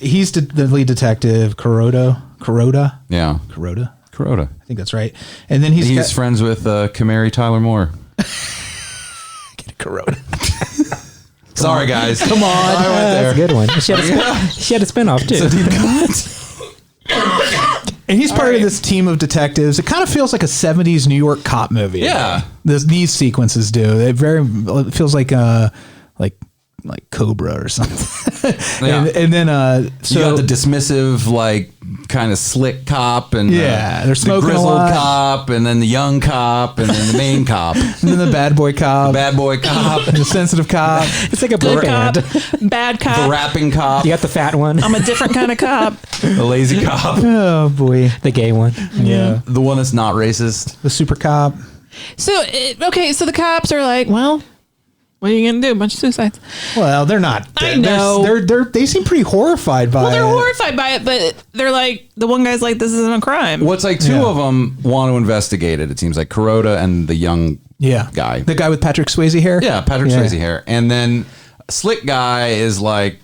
He's the lead detective, Kuroda. Yeah. Kuroda. I think that's right. And then he's friends with Kamari Tyler Moore. Get a Kuroda. Sorry, guys. Come on. I went there. That's a good one. She had a spinoff too. It's a deep cut. And he's part of this team of detectives. It kind of feels like a 70s New York cop movie. Yeah. These sequences do. It feels like Cobra or something. Yeah. and then you got the dismissive, like, kind of slick cop, and they're smoking the a grizzled lot. cop, and then the young cop, and then the main cop, and then the bad boy cop, and the sensitive cop. It's like a Good band. cop, bad cop. the rapping cop, You got the fat one, I'm a different kind of cop. the lazy cop, Oh boy, the gay one. yeah, the one that's not racist, the super cop. So the cops are like, well, what are you gonna do? A bunch of suicides. Well, they're not. I know. They seem pretty horrified by it. They're horrified by it, but they're like, the one guy's like, this isn't a crime. What's like two of them want to investigate it. It seems like Kuroda and the young guy, the guy with Patrick Swayze hair. Yeah, Patrick Swayze hair, and then slick guy is like,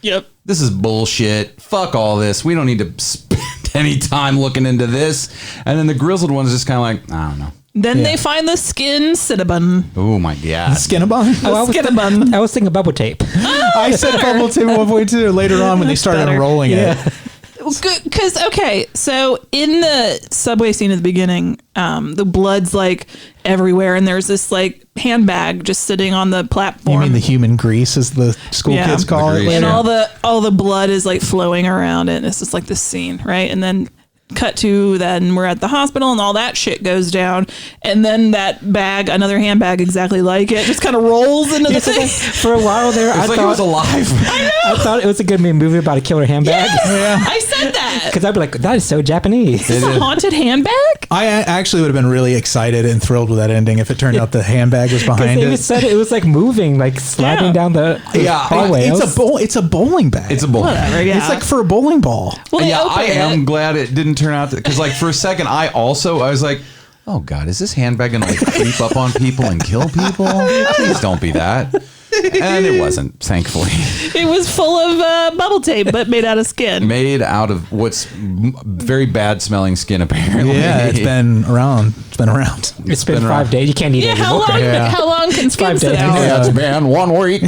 yep, this is bullshit. Fuck all this. We don't need to spend any time looking into this. And then the grizzled one's just kind of like, I don't know. Then they find the skin cinnabon. Oh my god, Skinabon. I was thinking bubble tape. I said bubble tape 1.2 later on when they started unrolling it. Because so in the subway scene at the beginning, the blood's like everywhere, and there's this like handbag just sitting on the platform. You mean the human grease, as the school kids call it? And all the blood is like flowing around it, and it's just like this scene, right? And then cut to then we're at the hospital and all that shit goes down. And then that bag, another handbag exactly like it, just kind of rolls into the thing. For a while there, I like thought it was alive. I thought it was a good movie about a killer handbag. Yes, I said that. Because I'd be like, that is so Japanese. Is this a haunted handbag? I actually would have been really excited and thrilled with that ending if it turned out the handbag was behind it. They said it was like moving, like sliding down the hallway. It's a bowling bag. It's a bowling bag. It's like for a bowling ball. Well, I am glad it didn't turn out because like for a second I was like, oh God, is this handbag gonna like creep up on people and kill people? Please don't be that. And it wasn't, thankfully. It was full of bubble tape, but made out of skin. Made out of what's very bad smelling skin, apparently. Yeah, it's been around. It's been 5 days. You can't eat it. How long can skin sit out? Yeah, it's been 1 week.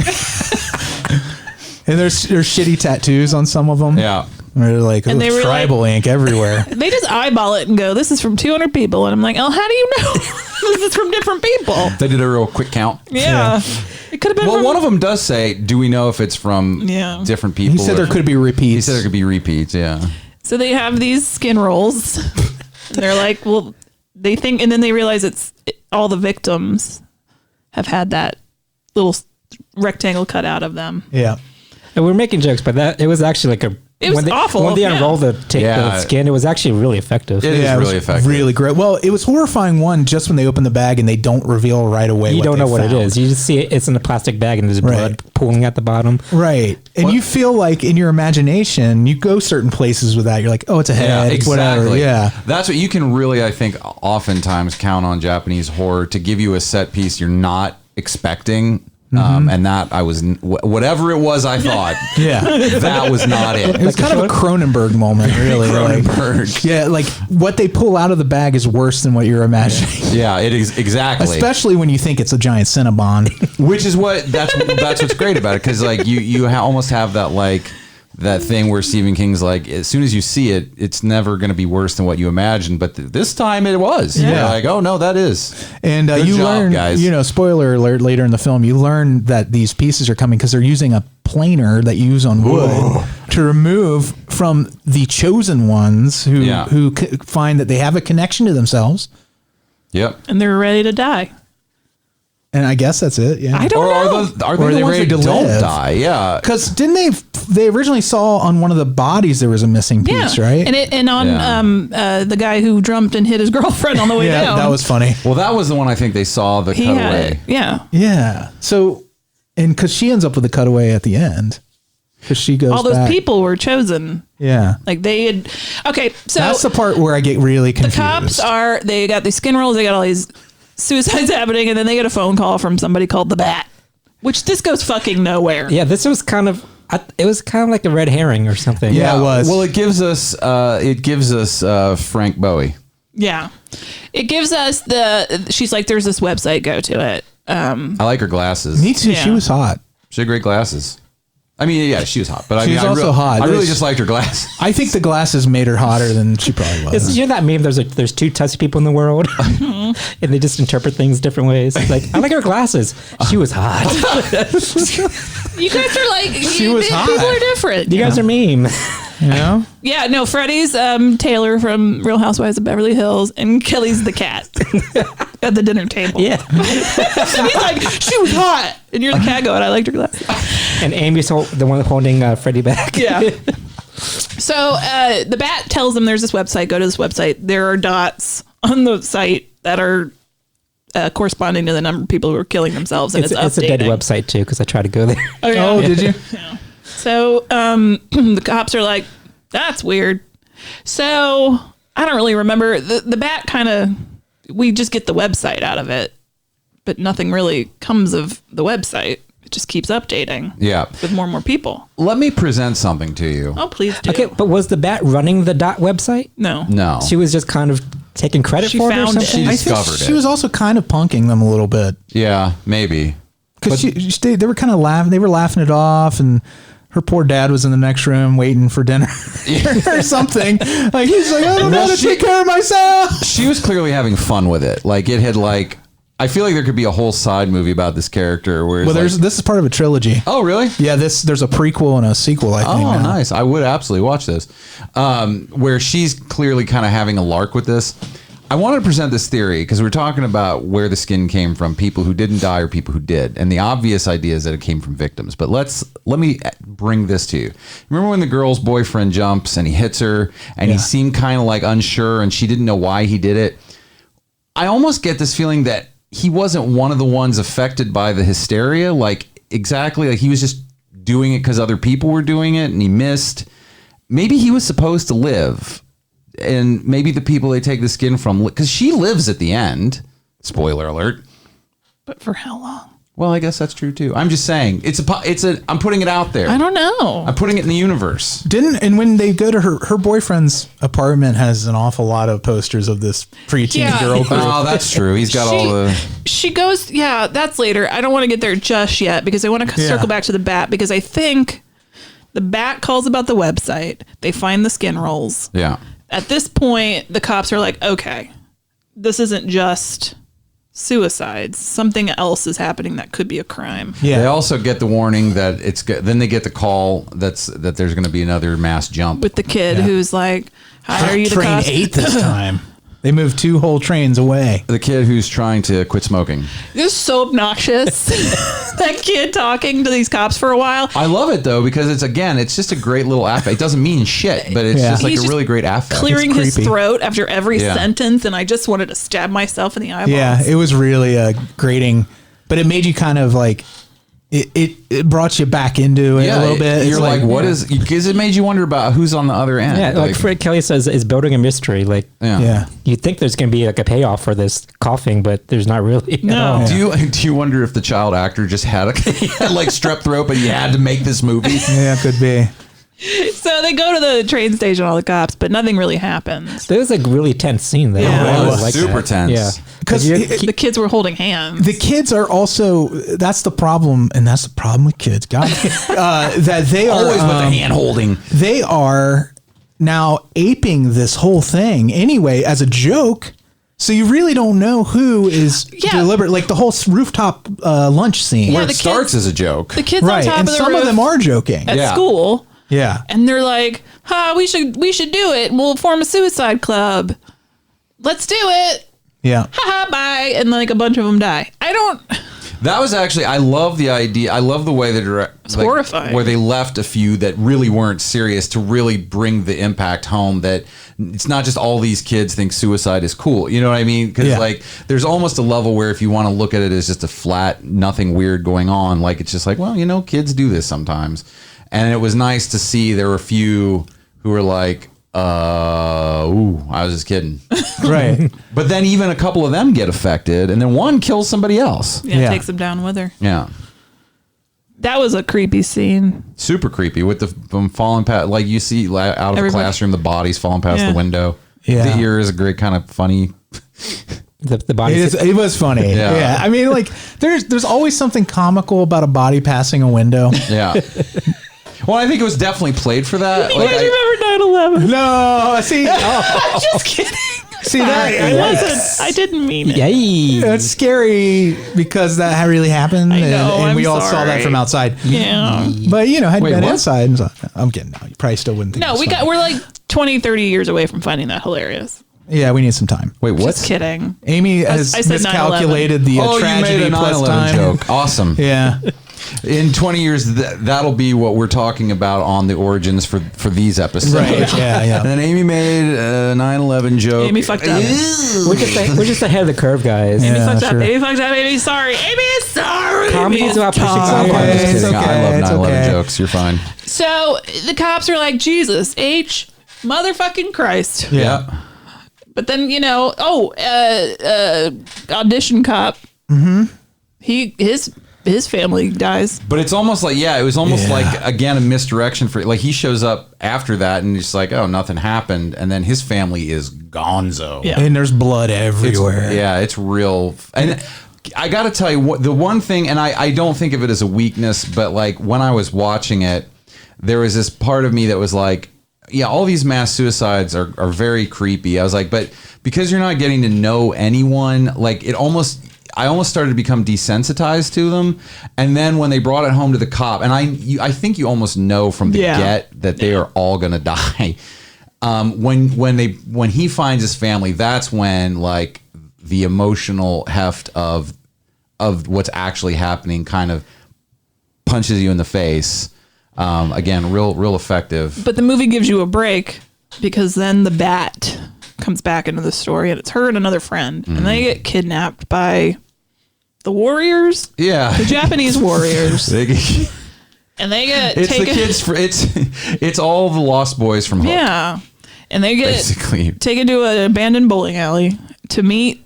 And there's shitty tattoos on some of them. Yeah. They're like And they were tribal ink everywhere. They just eyeball it and go, this is from 200 people. And I'm like, oh, how do you know this is from different people? They did a real quick count. Yeah. It could have been Well, one of them does say, do we know if it's from different people? He said there could be repeats. He said there could be repeats, yeah. So they have these skin rolls. And they're like, well, they think, and then they realize all the victims have had that little rectangle cut out of them. Yeah. And we're making jokes, but it was actually like it was awful. When they unroll the skin, it was actually really effective. It is really effective. Really great. Well, it was horrifying just when they open the bag and they don't reveal right away. You don't know what found. it is. You just see it's in a plastic bag and there's blood pooling at the bottom. Right. And you feel like in your imagination, you go certain places with that. You're like, oh, it's a head. Yeah, exactly. Whatever. Yeah. That's what you can really, I think, oftentimes count on Japanese horror to give you a set piece you're not expecting. And that I was, whatever it was, I thought, that was not it. It was kind of a Cronenberg moment, really. Cronenberg. Like what they pull out of the bag is worse than what you're imagining. Yeah, it is exactly. Especially when you think it's a giant Cinnabon. Which is that's what's great about it, because like you almost have that like that thing where Stephen King's like, as soon as you see it, it's never going to be worse than what you imagined. But this time it was. Yeah. You're like, oh no, that is. And you learn, guys. Spoiler alert, later in the film, you learn that these pieces are coming because they're using a planer that you use on wood to remove from the chosen ones who find that they have a connection to themselves. Yep. And they're ready to die. And I guess that's it. Yeah. I don't know. Are they the ones that don't die? Yeah. Because didn't they originally saw on one of the bodies there was a missing piece, right? And on the guy who jumped and hit his girlfriend on the way down. That was funny. Well, that was the one I think they saw the cutaway. Yeah. Yeah. So, and because she ends up with the cutaway at the end. Because she goes all those back. people were chosen. Yeah. Like they had. Okay. So that's the part where I get really confused. The cops they got these skin rolls. They got all these suicides happening, and then they get a phone call from somebody called the Bat, which this goes fucking nowhere. Yeah, this was kind of like a red herring or something. Yeah, it was. Well, it gives us Frank Bowie. Yeah, it gives us she's like, there's this website, go to it. I like her glasses. Me too. Yeah. She was hot. She had great glasses. I mean, yeah, she was hot, but she was also hot. I really just liked her glasses. I think the glasses made her hotter than she probably was. You know that meme? There's two types of people in the world, and they just interpret things different ways. Like, I like her glasses. She was hot. You guys are like, she was hot. People are different. You guys are meme. You know? Yeah, no, Freddy's Taylor from Real Housewives of Beverly Hills, and Kelly's the cat at the dinner table. Yeah. He's like, she was hot. And you're the cat going, I liked her glasses. And Amy's the one holding Freddy back. Yeah. So the Bat tells them there's this website. Go to this website. There are dots on the site that are corresponding to the number of people who are killing themselves. And it's a dead website, too, because I tried to go there. Oh, yeah. Oh, did you? Yeah. So the cops are like, that's weird. So I don't really remember. The Bat kind of, we just get the website out of it, but nothing really comes of the website. It just keeps updating. Yeah. With more and more people. Let me present something to you. Oh, please do. Okay, but was the Bat running the dot website? No. She was just kind of taking credit for it or something? She discovered it. She was also kind of punking them a little bit. Yeah, maybe. Because they were kind of laughing. They were laughing it off, and her poor dad was in the next room waiting for dinner or something. Like, he's like, I don't know how to take care of myself. She was clearly having fun with it. Like, it had like I feel like there could be a whole side movie about this character. Where this is part of a trilogy. Oh, really? Yeah, there's a prequel and a sequel, I think. Oh, nice. I would absolutely watch this. Where she's clearly kind of having a lark with this. I wanted to present this theory because we're talking about where the skin came from, people who didn't die or people who did. And the obvious idea is that it came from victims. But let me bring this to you. Remember when the girl's boyfriend jumps and he hits her and he seemed kind of like unsure and she didn't know why he did it? I almost get this feeling that he wasn't one of the ones affected by the hysteria. Like exactly, like he was just doing it because other people were doing it and he missed. Maybe he was supposed to live, and maybe the people they take the skin from, because she lives at the end. Spoiler alert. But for how long? Well, I guess that's true too. I'm just saying I'm putting it out there. I don't know. I'm putting it in the universe. And when they go to her boyfriend's apartment has an awful lot of posters of this preteen girl group. Oh, that's true. He's got all the. She goes, yeah, that's later. I don't want to get there just yet because I want to circle back to the bat because I think the bat calls about the website. They find the skin rolls. Yeah. At this point, the cops are like, okay, this isn't just suicides. Something else is happening that could be a crime. Yeah. They also get the warning that then they get the call that there's going to be another mass jump with the kid who's like, "Hi, are you the Train cops?" 8 this time. They moved 2 whole trains away. The kid who's trying to quit smoking. This is so obnoxious. That kid talking to these cops for a while. I love it though because it's just a great little affect. It doesn't mean shit, but it's just like He's a really great affect. Clearing his throat after every sentence, and I just wanted to stab myself in the eyeballs. Yeah, it was really grating, but it made you kind of like it brought you back into it a little bit. You're like, what is? Because it made you wonder about who's on the other end. Yeah, like Fred Kelley says, is building a mystery. Like, you think there's going to be like a payoff for this coughing, but there's not really. No. Do you wonder if the child actor just had like strep throat, but he had to make this movie? Yeah, could be. So they go to the train station, all the cops, but nothing really happens. There was a really tense scene there. Yeah. It was super tense. Yeah. Because the kids were holding hands. The kids are also, that's the problem, and that's the problem with kids. God, that they are always with the hand holding. They are now aping this whole thing anyway as a joke. So you really don't know who is deliberate. Like the whole rooftop lunch scene. Where it starts as a joke. The kids on top and of the some roof of them are joking. at school. Yeah. And they're like, we should do it. We'll form a suicide club. Let's do it. Yeah. Bye. And like a bunch of them die. That was actually, I love the idea. I love the way It's horrifying. Where they left a few that really weren't serious to really bring the impact home that it's not just all these kids think suicide is cool. You know what I mean? Because like there's almost a level where if you want to look at it as just a flat, nothing weird going on, like it's just like, well, kids do this sometimes. And it was nice to see there were a few who were like, I was just kidding. Right. But then even a couple of them get affected and then one kills somebody else. Yeah, takes them down with her. Yeah. That was a creepy scene. Super creepy with them falling past, like you see out of the classroom, the bodies falling past the window. Yeah. The ear is a great kind of funny. The body. It was funny. Yeah. I mean, like there's always something comical about a body passing a window. Yeah. Well, I think it was definitely played for that. You guys remember 9/11? No, see, I'm just kidding. See that? I didn't mean it. Yay. It's scary because that really happened, and we all saw that from outside. Yeah, but had you been inside, I'm kidding. No, you probably still wouldn't think. No, we're like 20, 30 years away from finding that hilarious. Yeah, we need some time. Wait, what? Just kidding. Amy has miscalculated the tragedy you made a plus 9/11 time joke. Awesome. Yeah. In 20 years, that'll be what we're talking about on the origins for these episodes. Right. Yeah. And then Amy made a 9/11 joke. Amy fucked up. We're just ahead of the curve, guys. Amy fucked up. Amy fucked up. Amy's sorry. Amy is sorry. Comedy's about pushing It's okay. I love 9/11 jokes. You're fine. So the cops are like, Jesus H, motherfucking Christ. Yeah. But then audition cop. Mm-hmm. His family dies. But it's almost like, it was almost like, again, a misdirection for, like, he shows up after that and it's like, oh, nothing happened. And then his family is gonzo. Yeah. And there's blood everywhere. It's real. And I got to tell you, the one thing, and I don't think of it as a weakness, but like when I was watching it, there was this part of me that was like, all these mass suicides are very creepy. I was like, but because you're not getting to know anyone, like it almost... I almost started to become desensitized to them. And then when they brought it home to the cop, and I think you almost know from the get that they are all going to die. When he finds his family, that's when like the emotional heft of what's actually happening kind of punches you in the face. Again, real effective. But the movie gives you a break because then the bat comes back into the story, and it's her and another friend, and they get kidnapped by the warriors. Yeah, the Japanese warriors. And they get it's taken. It's all the Lost Boys from Hook. Yeah, and they get basically taken to an abandoned bowling alley to meet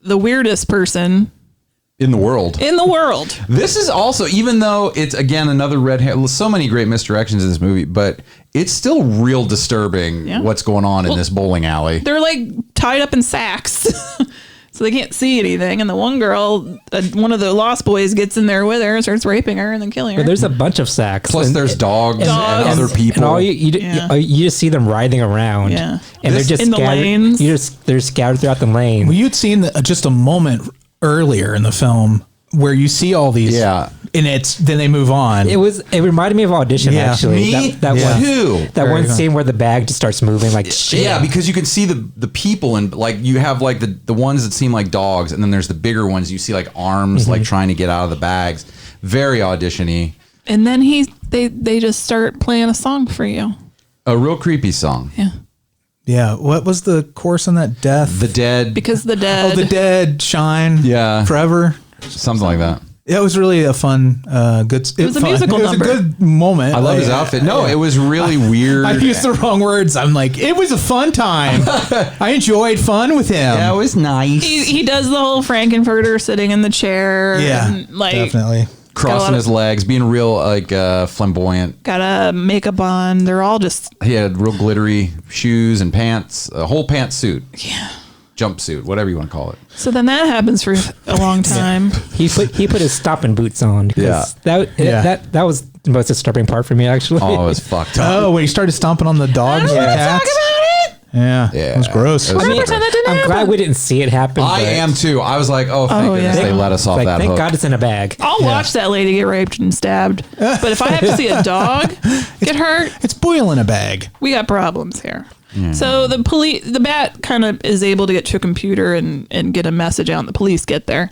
the weirdest person in the world. This is also, even though it's again another red hair, so many great misdirections in this movie, but it's still real disturbing what's going on in this bowling alley. They're like tied up in sacks. So they can't see anything, and the one girl, one of the Lost Boys, gets in there with her and starts raping her and then killing her. But there's a bunch of sacks. Plus, there's dogs and other people. And all you just see them writhing around. Yeah, and they're just in the lanes. They're scattered throughout the lane. Well, you'd seen just a moment earlier in the film where you see all these. Yeah. And then they move on. It reminded me of Audition, actually. That one cool. scene where the bag just starts moving like shit. Yeah, because you can see the people, and like you have like the ones that seem like dogs, and then there's the bigger ones you see like arms like trying to get out of the bags. Very Audition-y. And then they just start playing a song for you. A real creepy song. Yeah. Yeah. What was the chorus on that? Death? The Dead. Because the dead. Oh, the dead shine. Yeah. Forever. Something like that. It was really a fun, good. It was a musical number. It was a good moment. I love his outfit. No, it was really weird. I used the wrong words. I'm like, it was a fun time. I enjoyed fun with him. Yeah, it was nice. He does the whole Frankenfurter sitting in the chair. Yeah, and, like, definitely. Crossing his legs, being real like flamboyant. Got a makeup on. They're all just. He had real glittery shoes and pants, a whole pantsuit. Yeah. Jumpsuit, whatever you want to call it. So then that happens for a long time. He put his stomping boots on. Yeah. That was the most disturbing part for me, actually. Oh, it was fucked up. Oh, when he started stomping on the dogs and the cats. Talk about it. Yeah, it was gross. I'm glad we didn't see it happen. I am too. I was like, oh, thank goodness they let us off that Thank hook. God it's in a bag. I'll watch that lady get raped and stabbed. But if I have to see a dog get hurt, it's boil in a bag. We got problems here. So the bat kind of is able to get to a computer and get a message out, and the police get there.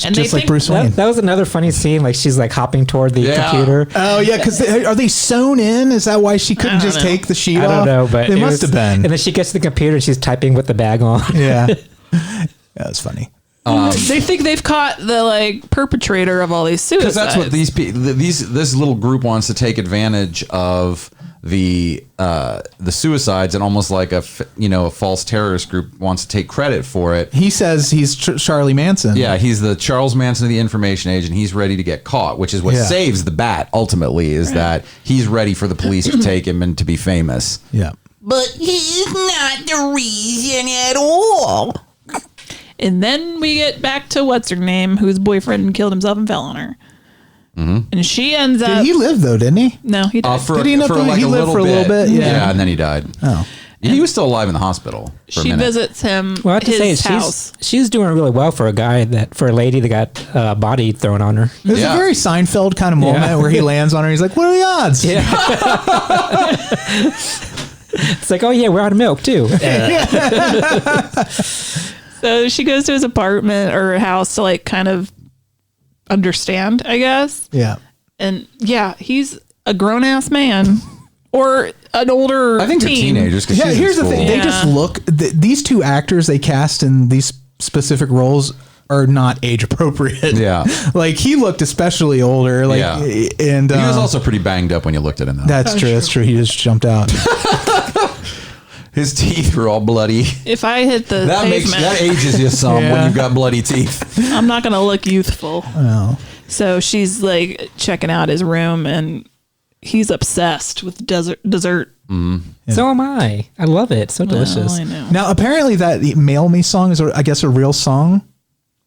And just like Bruce Wayne. That was another funny scene. Like she's like hopping toward the computer. Oh yeah, because are they sewn in? Is that why she couldn't just take the sheet off? I don't know, but they must have been. And then she gets to the computer and she's typing with the bag on. Yeah, that's funny. They think they've caught the like perpetrator of all these suicides. Because that's what this little group wants to take advantage of the suicides, and almost like a false terrorist group wants to take credit for it. He says he's Charlie Manson. Yeah, he's the Charles Manson of the information age, and he's ready to get caught, which is what saves the bat ultimately, is that he's ready for the police to take him and to be famous. Yeah. But he's not the reason at all. And then we get back to what's her name, whose boyfriend killed himself and fell on her. Mm-hmm. And she ends up. Did he live though? Didn't he? No, he died. Did he live for a little bit? Yeah, and then he died. Oh, he was still alive in the hospital. She visits him. Well, I have to say, house. she's doing really well for a lady that got a body thrown on her. It was a very Seinfeld kind of moment where he lands on her. He's like, "What are the odds?" Yeah. It's like, oh yeah, we're out of milk too. So she goes to his apartment or house to like kind of understand, I guess. Yeah. And yeah, he's a grown ass man or an older. I think they're teenagers. Yeah, here's the thing: they just look. These two actors they cast in these specific roles are not age appropriate. Yeah, like he looked especially older. Like, and he was also pretty banged up when you looked at him. Though. That's true. That's true. He just jumped out. His teeth were all bloody. If I hit the pavement, that ages you some when you've got bloody teeth. I'm not gonna look youthful. No. So she's like checking out his room, and he's obsessed with dessert. Mm-hmm. Yeah. So am I. I love it. So delicious. I know. Now, apparently, that "Mail Me" song is, I guess, a real song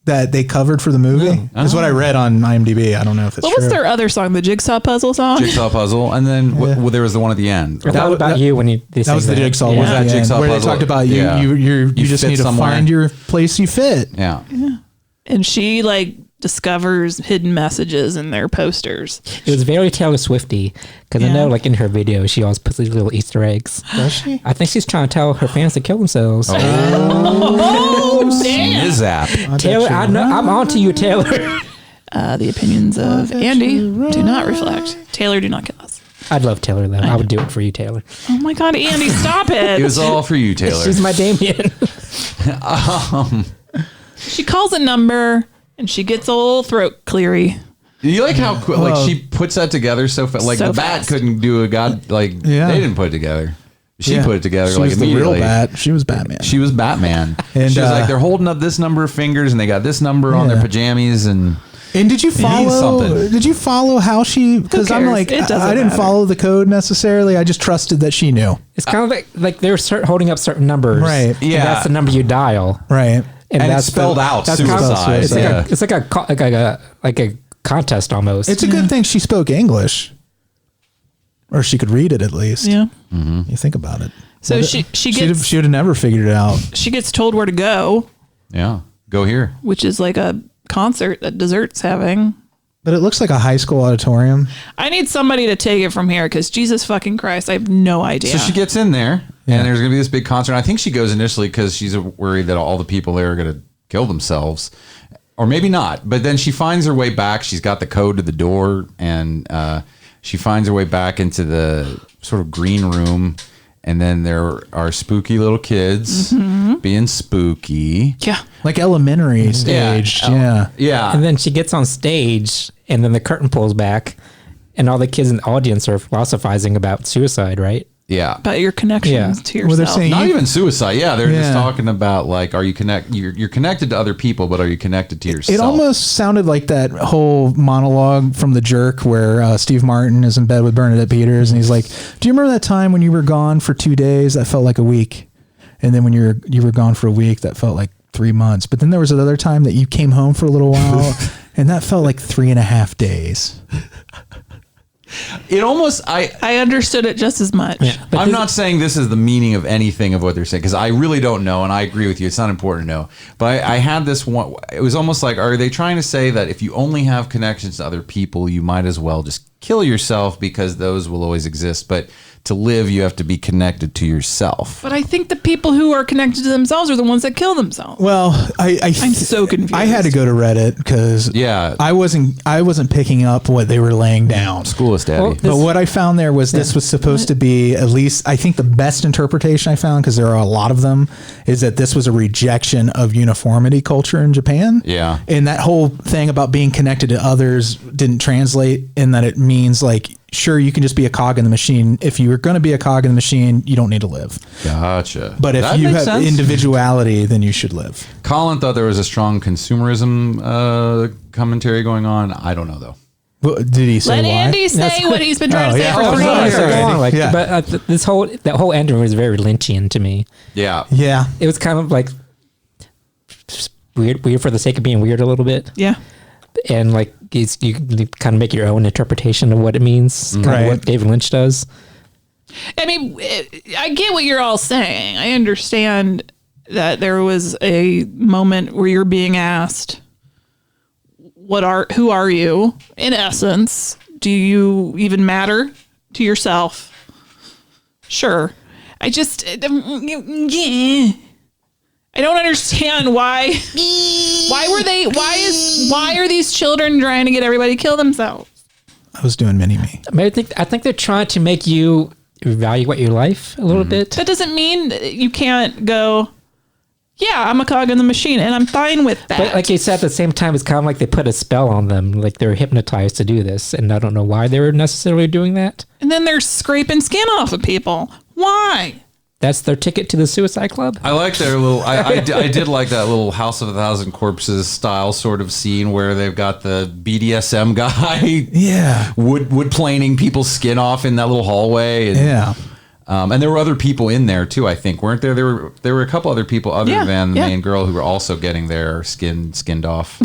that they covered for the movie. Is what I read on IMDb. I don't know if it's true. What was their other song? The Jigsaw Puzzle song? Jigsaw Puzzle. And then there was the one at the end. That was about you when you... That was the Jigsaw one. Was that Jigsaw where Puzzle? they talked about you just need to find your place you fit. Yeah. And she like discovers hidden messages in their posters. It was very Taylor Swifty because I know, like in her video, she always puts these little Easter eggs. Does she? I think she's trying to tell her fans to kill themselves. Oh, damn! Is that Taylor? I know. I'm on to you, Taylor. The opinions of Andy do not reflect. Taylor, do not kill us. I'd love Taylor though. I would do it for you, Taylor. Oh my God, Andy, stop it! It was all for you, Taylor. She's my Damien. She calls a number and she gets a little throat cleary. You like how she puts that together so fast? Like So the bat fast. couldn't do a god. Like they didn't put it together. She put it together She like was the immediately. real bat. She was Batman. She was Batman. And, she was like, they're holding up this number of fingers and they got this number on their pajamas and did you follow? something. Did you follow how she? Because I'm like, It doesn't I didn't matter. follow the code necessarily. I just trusted that she knew. It's kind of like they're holding up certain numbers, Right. and Yeah. that's the number you dial, Right. and it's that's spelled out that's suicide. It's like a contest almost. It's a good thing she spoke English, or she could read it at least. Yeah. You think about it. So she gets she would have never figured it out. she gets told where to go, Yeah, go here. which is like a concert that Dessert's having. But it looks like a high school auditorium. I need somebody to take it from here because Jesus fucking Christ, I have no idea. So she gets in there, and there's going to be this big concert. I think she goes initially because she's worried that all the people there are going to kill themselves, or maybe not. But then she finds her way back. She's got the code to the door, and she finds her way back into the sort of green room. And then there are spooky little kids being spooky. Yeah. Like elementary staged. Yeah. Yeah. And then she gets on stage, and then the curtain pulls back, and all the kids in the audience are philosophizing about suicide, right? Yeah. About your connections to yourself. Well, they're saying Not even suicide. Yeah. They're just Yeah. talking about like, are you you're connected to other people, but are you connected to yourself? It almost sounded like that whole monologue from The Jerk where Steve Martin is in bed with Bernadette Peters and he's like, do you remember that time when you were gone for 2 days? That felt like a week. And then when you were gone for a week, that felt like 3 months. But then there was another time that you came home for a little while and that felt like 3.5 days. It almost, I understood it just as much. Yeah. But I'm not saying this is the meaning of anything of what they're saying because I really don't know, and I agree with you. It's not important to know. But I had this one. It was almost like, are they trying to say that if you only have connections to other people, you might as well just kill yourself because those will always exist? But to live, you have to be connected to yourself. But I think the people who are connected to themselves are the ones that kill themselves. Well, I'm so confused. I had to go to Reddit because I wasn't picking up what they were laying down. School us, Daddy. Well, But what I found there was this was supposed to be, at least I think the best interpretation I found, because there are a lot of them, is that this was a rejection of uniformity culture in Japan. Yeah. And that whole thing about being connected to others didn't translate in that it means like, sure, you can just be a cog in the machine. If you're going to be a cog in the machine, you don't need to live. Gotcha. But if That you makes have sense. individuality, then you should live. Colin thought there was a strong consumerism commentary going on. I don't know, though. Well, did he say Let why? Andy say what he's been trying to say for Oh, 3 sorry, years. sorry. Go on, like, Yeah. but that whole ending was very Lynchian to me. Yeah. Yeah. It was kind of like weird for the sake of being weird a little bit. Yeah. And like you kind of make your own interpretation of what it means, kind Right. of what David Lynch does. I mean, I get what you're all saying. I understand that there was a moment where you're being asked, who are you? In essence, do you even matter to yourself? Sure. I don't understand why are these children trying to get everybody to kill themselves? I was doing mini-me. I mean, I think they're trying to make you evaluate your life a little bit. That doesn't mean you can't go, yeah, I'm a cog in the machine and I'm fine with that. But like you said, at the same time, it's kind of like they put a spell on them, like they're hypnotized to do this, and I don't know why they were necessarily doing that. And then they're scraping skin off of people. Why? That's their ticket to the Suicide Club. I like their little. I did like that little House of a Thousand Corpses style sort of scene where they've got the BDSM guy, Yeah. wood planing people's skin off in that little hallway. And, Yeah. and there were other people in there too. I think weren't there? There were a couple other people other than the main girl who were also getting their skinned off.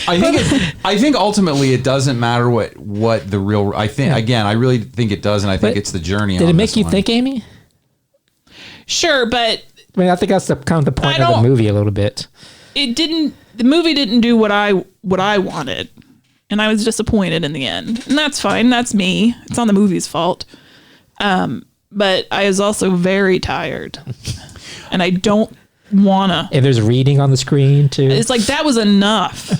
I think ultimately it doesn't matter what the real. I think again, I really think it does, and I think But it's the journey. Did on it make this you one. think, Amy? Sure, but I mean, I think that's kind of the point I of the don't- movie a little bit. the movie didn't do what I wanted, and I was disappointed in the end. And that's fine. That's me. It's not the movie's fault. But I was also very tired, and I don't wanna. And there's reading on the screen too. It's like that was enough.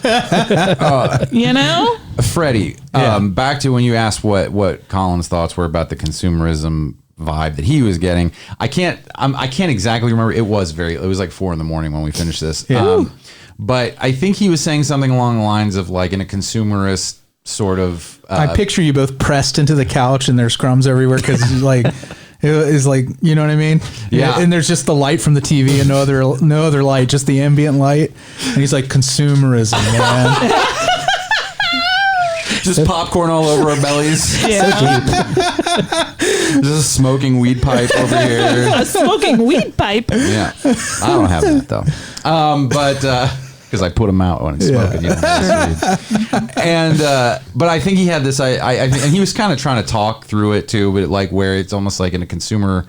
You know, Freddy. Back to when you asked what Colin's thoughts were about the consumerism vibe that he was getting. I can't exactly remember. It was like 4 a.m. when we finished this. But I think he was saying something along the lines of like in a consumerist sort of. I picture you both pressed into the couch and there's crumbs everywhere because like. It is like, you know what I mean? Yeah. And there's just the light from the TV and no other light, just the ambient light. And he's like, consumerism, man. Just popcorn all over our bellies. Yeah. So deep. Just a smoking weed pipe over here. A smoking weed pipe. Yeah. I don't have that though. But because I put them out when it's smoking. You don't have to and but I think he had this. I think, and he was kind of trying to talk through it too, but like where it's almost like in a consumer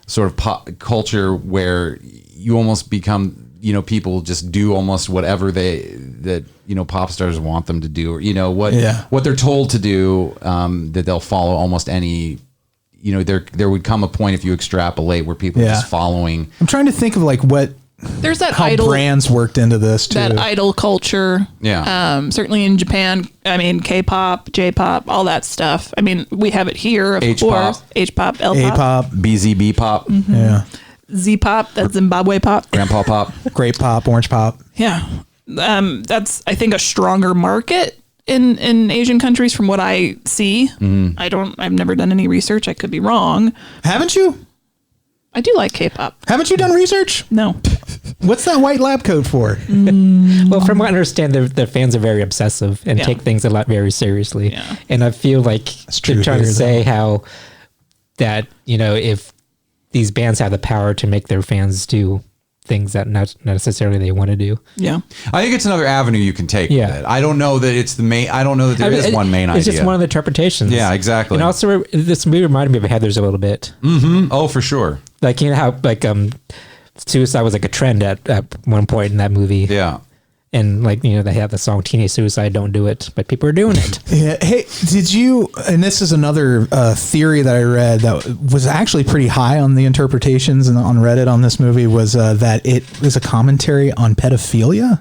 sort of pop culture where you almost become, you know, people just do almost whatever that pop stars want them to do, or what they're told to do, that they'll follow almost any. There would come a point if you extrapolate where people are just following. I'm trying to think of like what. There's that how idol brands worked into this too. That idol culture. Yeah. Certainly in Japan. I mean, K-pop, J-pop, all that stuff. I mean, we have it here, of H-pop. course. H-pop, L-pop. A-pop. BZB pop. Mm-hmm. Yeah. Z-pop, that's Zimbabwe pop. Grandpa pop. Grape pop, orange pop. Yeah. That's, I think, a stronger market in Asian countries from what I see. Mm-hmm. I've never done any research. I could be wrong. Haven't you? I do like K-pop. Haven't you done research? No. What's that white lab coat for? Well, from what I understand, the fans are very obsessive and take things a lot very seriously. Yeah. And I feel like they're trying to say how that, if these bands have the power to make their fans do things that not necessarily they want to do. Yeah. I think it's another avenue you can take with it. I don't know that it's the main, I don't know that there is one main idea. It's just one of the interpretations. Yeah, exactly. And also, this movie reminded me of Heathers a little bit. Mm-hmm. Oh, for sure. Like, how, suicide was like a trend at one point in that movie. Yeah. And they have the song Teenage Suicide, Don't Do It, but people are doing it. Yeah. Hey, did you, and this is another theory that I read that was actually pretty high on the interpretations and on Reddit on this movie, was that it was a commentary on pedophilia,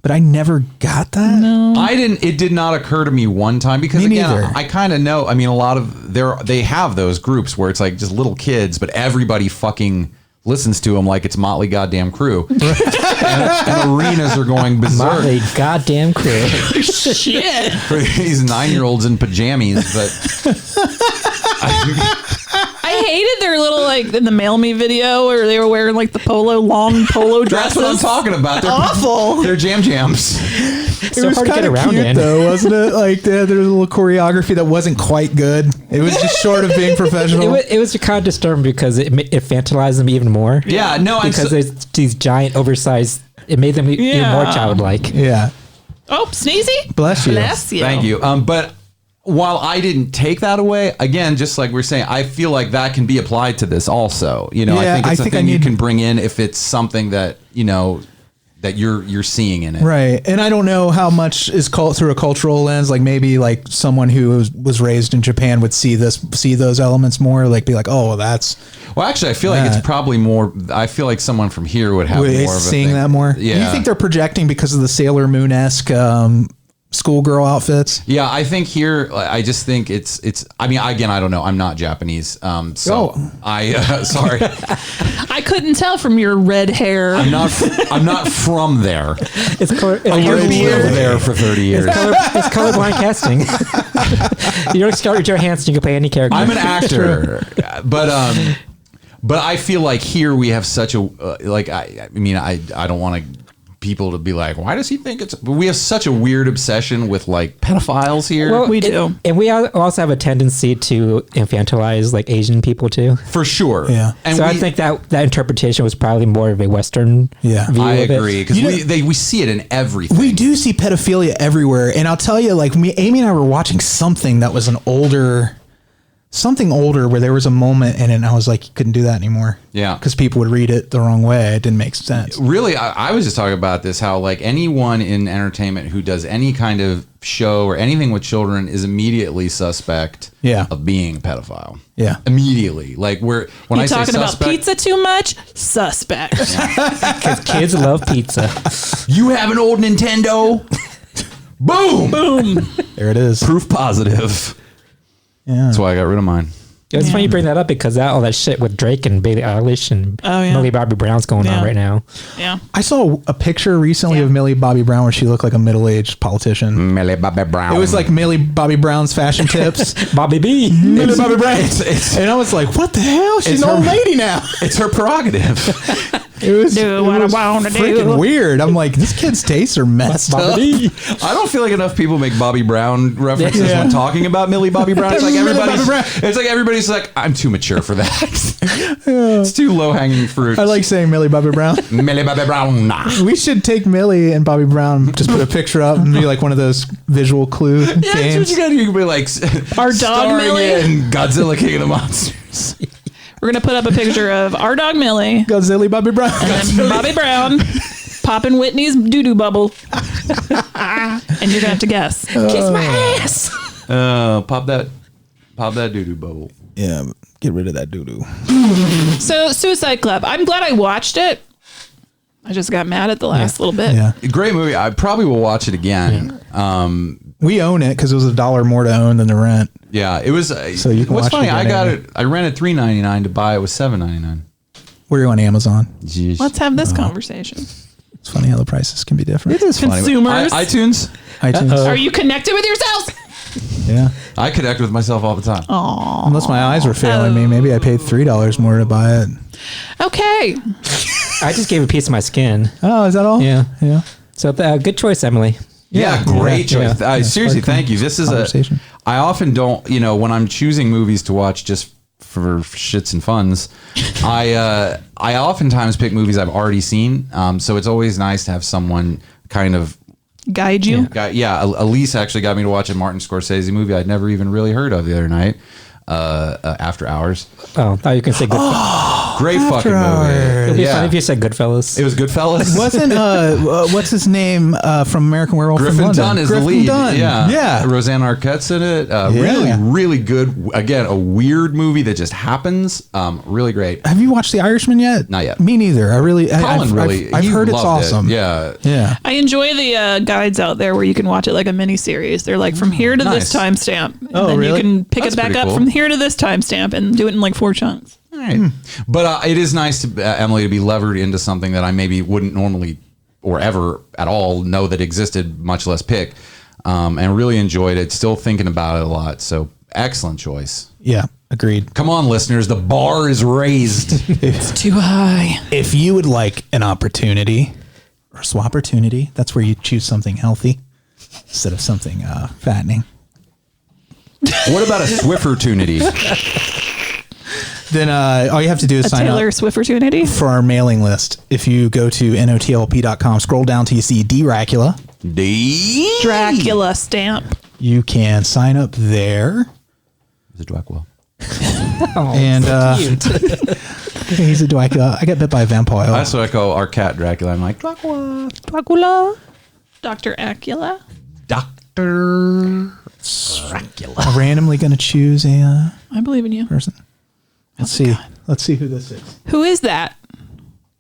but I never got that. No. It did not occur to me one time because I kind of know, I mean, a lot of they have those groups where it's like just little kids, but everybody fucking listens to them like it's Motley goddamn Crue. and arenas are going berserk. Motley goddamn Crue. Shit. For these 9-year-olds in pajamas, but I hated their little, in the Mail Me video where they were wearing the long polo dresses. That's what I'm talking about. They're awful. They're jams. It was hard to get around cute, though, wasn't it? Like there was a little choreography that wasn't quite good. It was just short of being professional. It was kind of disturbing because it infantilized them even more. Yeah, no, because there's these giant, oversized. It made them even more childlike. Yeah. Oh, sneezy. Bless you. Bless you. Thank you. But while I didn't take that away, again, just like we're saying, I feel like that can be applied to this also. I think it's a thing you can bring in if it's something that that you're seeing in it. Right. And I don't know how much is through a cultural lens, like maybe like someone who was raised in Japan would see those elements more, like be like, oh, well, that's. Well, actually, I feel like it's probably more, I feel like someone from here would have more of a seeing thing. that more. Yeah. You think they're projecting because of the Sailor Moon-esque schoolgirl outfits? Yeah, I think here, I just think it's. I mean, again, I don't know. I'm not Japanese, sorry. I couldn't tell from your red hair. I'm not from there. I lived there for 30 years. It's colorblind casting. You don't start with your hands. You can play any character. I'm an actor, but I feel like here we have such a I don't want people to be like, why does he think it's? But we have such a weird obsession with pedophiles here. Well, we do, and we also have a tendency to infantilize Asian people too. For sure. Yeah. And so I think that interpretation was probably more of a Western. Yeah, view I of agree because we see it in everything. We do see pedophilia everywhere, and I'll tell you, Amy and I were watching something that was an older. something older where there was a moment in it and I was like, you couldn't do that anymore. Yeah. Because people would read it the wrong way. It didn't make sense. Really, I was just talking about this, how like anyone in entertainment who does any kind of show or anything with children is immediately suspect of being a pedophile. Yeah. Immediately. Like when I say talking about suspect, pizza too much? Suspect. Because kids love pizza. You have an old Nintendo? Boom! Boom. There it is. Proof positive. Yeah. That's why I got rid of mine. It's funny you bring that up because all that shit with Drake and Billie Eilish and Millie Bobby Brown's going on right now. Yeah. I saw a picture recently of Millie Bobby Brown where she looked like a middle-aged politician. Millie Bobby Brown. It was like Millie Bobby Brown's fashion tips. Bobby B. Millie Bobby Brown. And I was like, what the hell? She's an old lady now. It's her prerogative. It was wanna freaking weird. I'm like, this kid's tastes are messed up. I don't feel like enough people make Bobby Brown references when talking about Millie Bobby Brown. It's like everybody's like, I'm too mature for that. It's too low hanging fruit. I like saying Millie Bobby Brown. Millie Bobby Brown. Nah. We should take Millie and Bobby Brown, just put a picture up and be like one of those visual clue games. That's what you gotta do. You can be like, our dog Millie and Godzilla King of the Monsters. We're going to put up a picture of our dog Millie. Godzilla Bobby Brown. And Bobby Brown popping Whitney's doo-doo bubble. And you're going to have to guess. Kiss my ass. Pop that doo-doo bubble. Yeah, get rid of that doo-doo. So, Suicide Club. I'm glad I watched it. I just got mad at the last little bit. Yeah. Great movie. I probably will watch it again. We own it because it was $1 more to own than the rent. Yeah, it was. So you can what's watch funny? it I again got anyway. it. I rented $3.99 to buy. It was $7.99. We're on Amazon. Jeez. Let's have this conversation. It's funny how the prices can be different. It is funny. Consumers. iTunes. Are you connected with yourselves? Yeah. I connect with myself all the time. Aww. Unless my eyes were failing me, maybe I paid $3 more to buy it. Okay. I just gave a piece of my skin. Oh, is that all? Yeah. Yeah. So good choice, Emily. Yeah, great choice. Seriously, thank you. This is I often don't, when I'm choosing movies to watch just for shits and funs, I oftentimes pick movies I've already seen. So it's always nice to have someone kind of guide you. Alise actually got me to watch a Martin Scorsese movie I'd never even really heard of the other night. After Hours. Oh, I thought you can say Goodfellas. Great fucking movie. It'd be funny if you said Goodfellas. It was Goodfellas. Wasn't what's his name from American Werewolf in Griffin London? Dunn is the Griffin lead. Dunn. Yeah. Roseanne Arquette's in it. Really, really good. Again, a weird movie that just happens. Really great. Have you watched The Irishman yet? Not yet. Me neither. I've he heard it's loved awesome. It. Yeah. I enjoy the guides out there where you can watch it like a mini series. They're like from here to this timestamp. And then really? you can pick That's it back pretty up cool. from here to this timestamp and do it in like 4 chunks. All right. But it is nice to Emily to be levered into something that I maybe wouldn't normally or ever at all know that existed, much less pick. And really enjoyed it. Still thinking about it a lot. So excellent choice. Yeah. Agreed. Come on, listeners. The bar is raised. It's too high. If you would like an opportunity or swap-portunity, that's where you choose something healthy instead of something fattening. What about a Swiffertunity? Then all you have to do is sign Taylor up Swiffertunity for our mailing list. If you go to notlp.com, scroll down till you see Dracula. Dracula stamp. You can sign up there. Is it Dracula? And he's a Dracula. I got bit by a vampire. That's what I call our cat Dracula. I'm like, Dracula. Dr. Acula. Dr. Dracula. I'm randomly going to choose a I believe in you. person. Let's see. Let's see who this is. Who is that?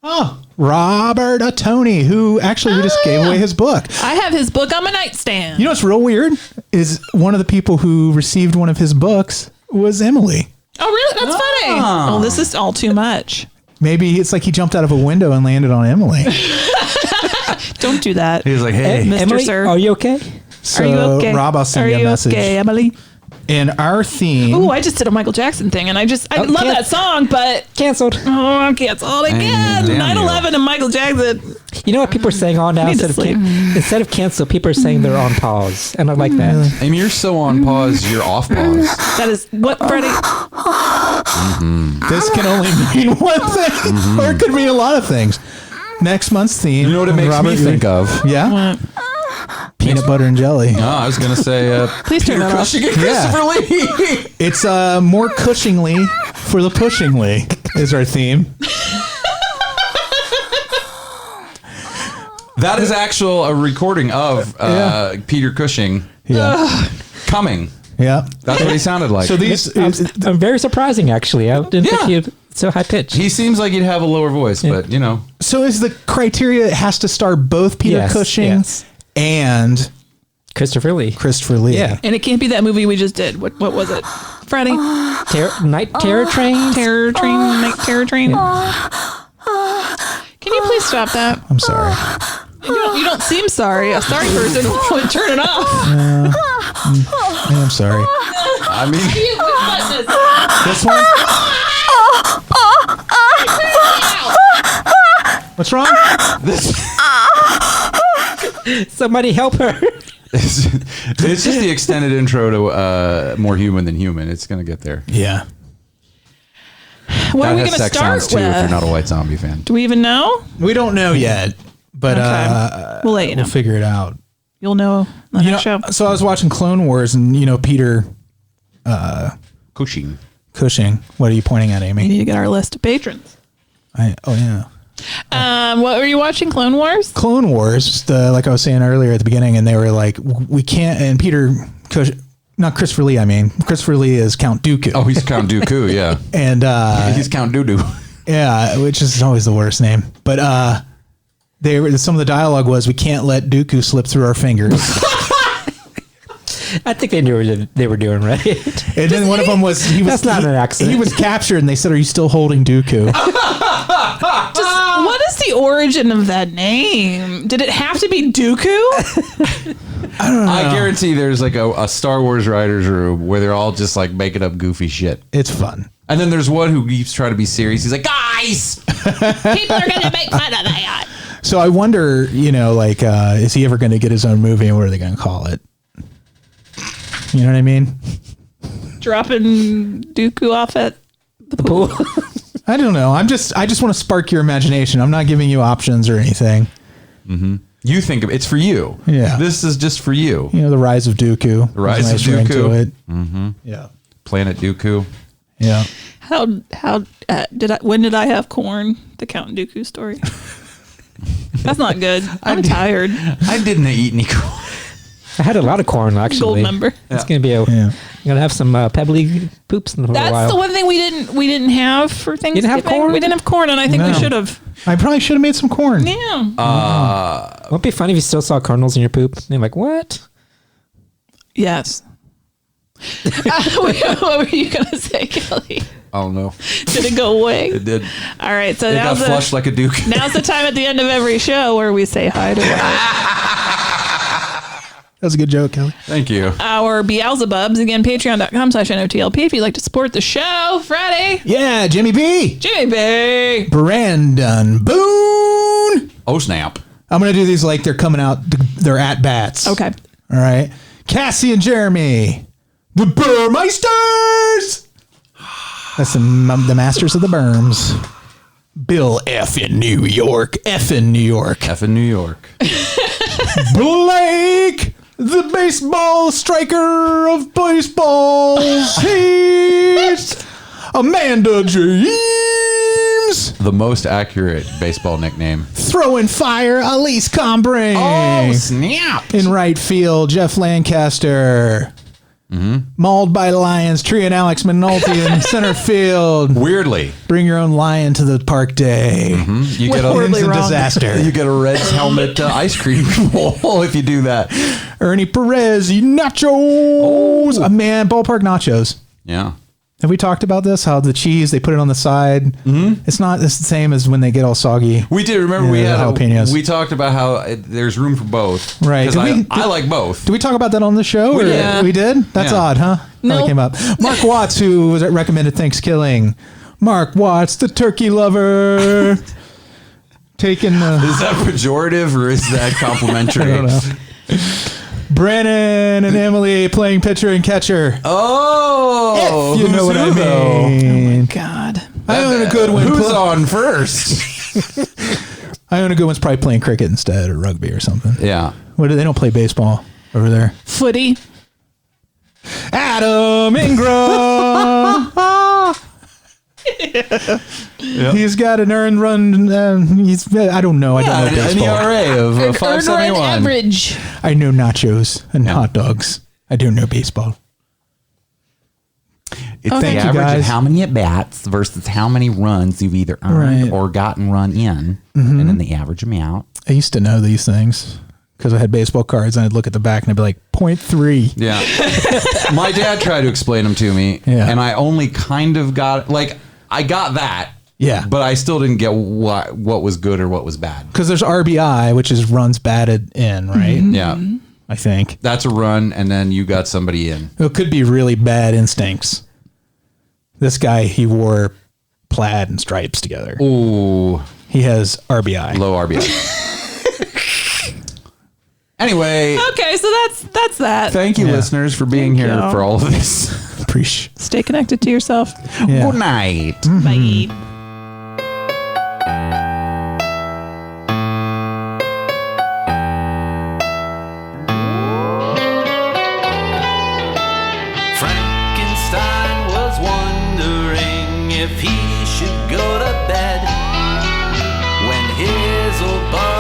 Oh, Robert Tony, who actually we just gave away his book. I have his book on my nightstand. You know what's real weird is one of the people who received one of his books was Emily. Oh, really? That's funny. Oh, this is all too much. Maybe it's like he jumped out of a window and landed on Emily. Don't do that. He was like, hey, Mr. Emily, Sir. are you okay? So, Are you okay? Rob, I'll send you a message. Are you okay, Emily? And our theme. Ooh, I just did a Michael Jackson thing, and I love that song, but canceled. Oh, I'm canceled again. 9/11 and Michael Jackson. You know what people are saying on now? Instead of cancel, people are saying they're on pause, and I like that. I mean, you're so on pause, you're off pause. That is what, Freddie? This can only mean one thing, or it could mean a lot of things. Next month's theme. You know what it makes me think of? Yeah. peanut butter and jelly. No, I was going to say Please turn that off. Christopher Lee. It's more Cushingly for the Pushingly is our theme. That is a recording of Peter Cushing coming. Yeah. That's what he sounded like. So these I'm very surprising, actually. I didn't think he'd so high pitched. He seems like he'd have a lower voice, but you know. So is the criteria it has to star both Peter Cushing and Christopher Lee? Yeah. And it can't be that movie we just did. What was it? Friday? Night Terror Train? Night Terror Train? Can you please stop that? I'm sorry. You don't seem sorry. A sorry person would turn it off. I'm sorry. I mean, this one? What's wrong? Somebody help her. It's just the extended intro to More Human Than Human. It's going to get there. Yeah. What are we going to start with? Too, if you're not a White Zombie fan. Do we even know? We don't know yet, but we'll let you know. We'll figure it out. You'll know on the show. So I was watching Clone Wars, and Peter Cushing. What are you pointing at, Amy? We need to get our list of patrons. What were you watching? Clone Wars? Clone Wars, like I was saying earlier at the beginning, and they were like, we can't, and Peter Cushing, not Christopher Lee, Christopher Lee is Count Dooku. Oh, he's Count Dooku, yeah. And he's Count Doodoo. Yeah, which is always the worst name. But some of the dialogue was, we can't let Dooku slip through our fingers. I think they knew what they were doing, right? And then one of them was, that's not an accident. He was captured, and they said, are you still holding Dooku? What is the origin of that name? Did it have to be Dooku? I don't know. I guarantee there's like a Star Wars writers room where they're all just like making up goofy shit. It's fun. And then there's one who keeps trying to be serious. He's like, guys, people are going to make fun of that. So I wonder, is he ever going to get his own movie, and what are they going to call it? You know what I mean? Dropping Dooku off at the pool. I don't know. I just want to spark your imagination. I'm not giving you options or anything. Mm-hmm. You think of it's for you. Yeah. This is just for you. The Rise of Dooku. The Rise of Dooku. Mm-hmm. Yeah. Planet Dooku. Yeah. When did I have corn? The Count Dooku story. That's not good. I'm tired. I didn't eat any corn. I had a lot of corn, actually. Gold member. It's gonna be I'm gonna have some pebbly poops in a while. That's the one thing we didn't have for Thanksgiving. You didn't have corn? We didn't have corn, and I think we should have. I probably should have made some corn. Yeah. Won't it be funny if you still saw kernels in your poop? And you're like, what? Yes. What were you gonna say, Kelley? I don't know. Did it go away? It did. All right, so it got flushed like a Duke. Now's the time at the end of every show where we say hi to That was a good joke, Kelley. Thank you. Our Beelzebubs, again, patreon.com/NOTLP if you'd like to support the show. Friday. Yeah, Jimmy B. Branan. Boone. Oh, snap. I'm going to do these like they're coming out, they're at bats. Okay. All right. Cassie and Jeremy. The Burmeisters. That's the masters of the Berms. Bill F. in New York. F in New York. F in New York. Blake, the baseball striker of baseballs. Heath. Amanda James. The most accurate baseball nickname. Throwing fire, Alise Kombrinck. Oh, snap. In right field, Jeff Lancaster. Mm-hmm. Mauled by lions, Tree and Alex McNulty in center field. Weirdly. Bring your own lion to the park day. Mm-hmm. You get a disaster. You get a Red's helmet ice cream bowl if you do that. Ernie Perez, nachos. Oh. Man, ballpark nachos. Yeah. Have we talked about this? How the cheese, they put it on the side. Mm-hmm. It's the same as when they get all soggy. We did. Remember we had jalapenos. We talked about how there's room for both. Right. I like both. Did we talk about that on the show? Yeah. We did? That's odd, huh? No. That came up. Mark Watts, who was recommended Thanksgiving. Mark Watts, the turkey lover. Taking Is that pejorative or is that complimentary? I don't know. Branan and Emily playing pitcher and catcher. Oh, if you know what I mean. Oh my God. Iona Goodwin. Who's on first? Iona Goodwin's probably playing cricket instead or rugby or something. Yeah. What do they don't play baseball over there? Footy. Adam Ingram. Yep. He's got an earned run. I don't know. I don't know baseball. An ERA of 571. Average. I know nachos and hot dogs. I don't know baseball. It's the average of how many at bats versus how many runs you've either earned or gotten run in, and then the average amount. I used to know these things because I had baseball cards, and I'd look at the back and I'd be like 0.3. Yeah. My dad tried to explain them to me, and I only kind of got I got that. Yeah. But I still didn't get what was good or what was bad. Because there's RBI, which is runs batted in, right? Yeah. I think. That's a run, and then you got somebody in. It could be really bad instincts. This guy, he wore plaid and stripes together. Ooh. He has RBI. Low RBI. Anyway. Okay, so that's that. Thank you, listeners, for being here for all of this. Appreciate. Stay connected to yourself. Yeah. Good night. Bye. Frankenstein was wondering if he should go to bed when his old bar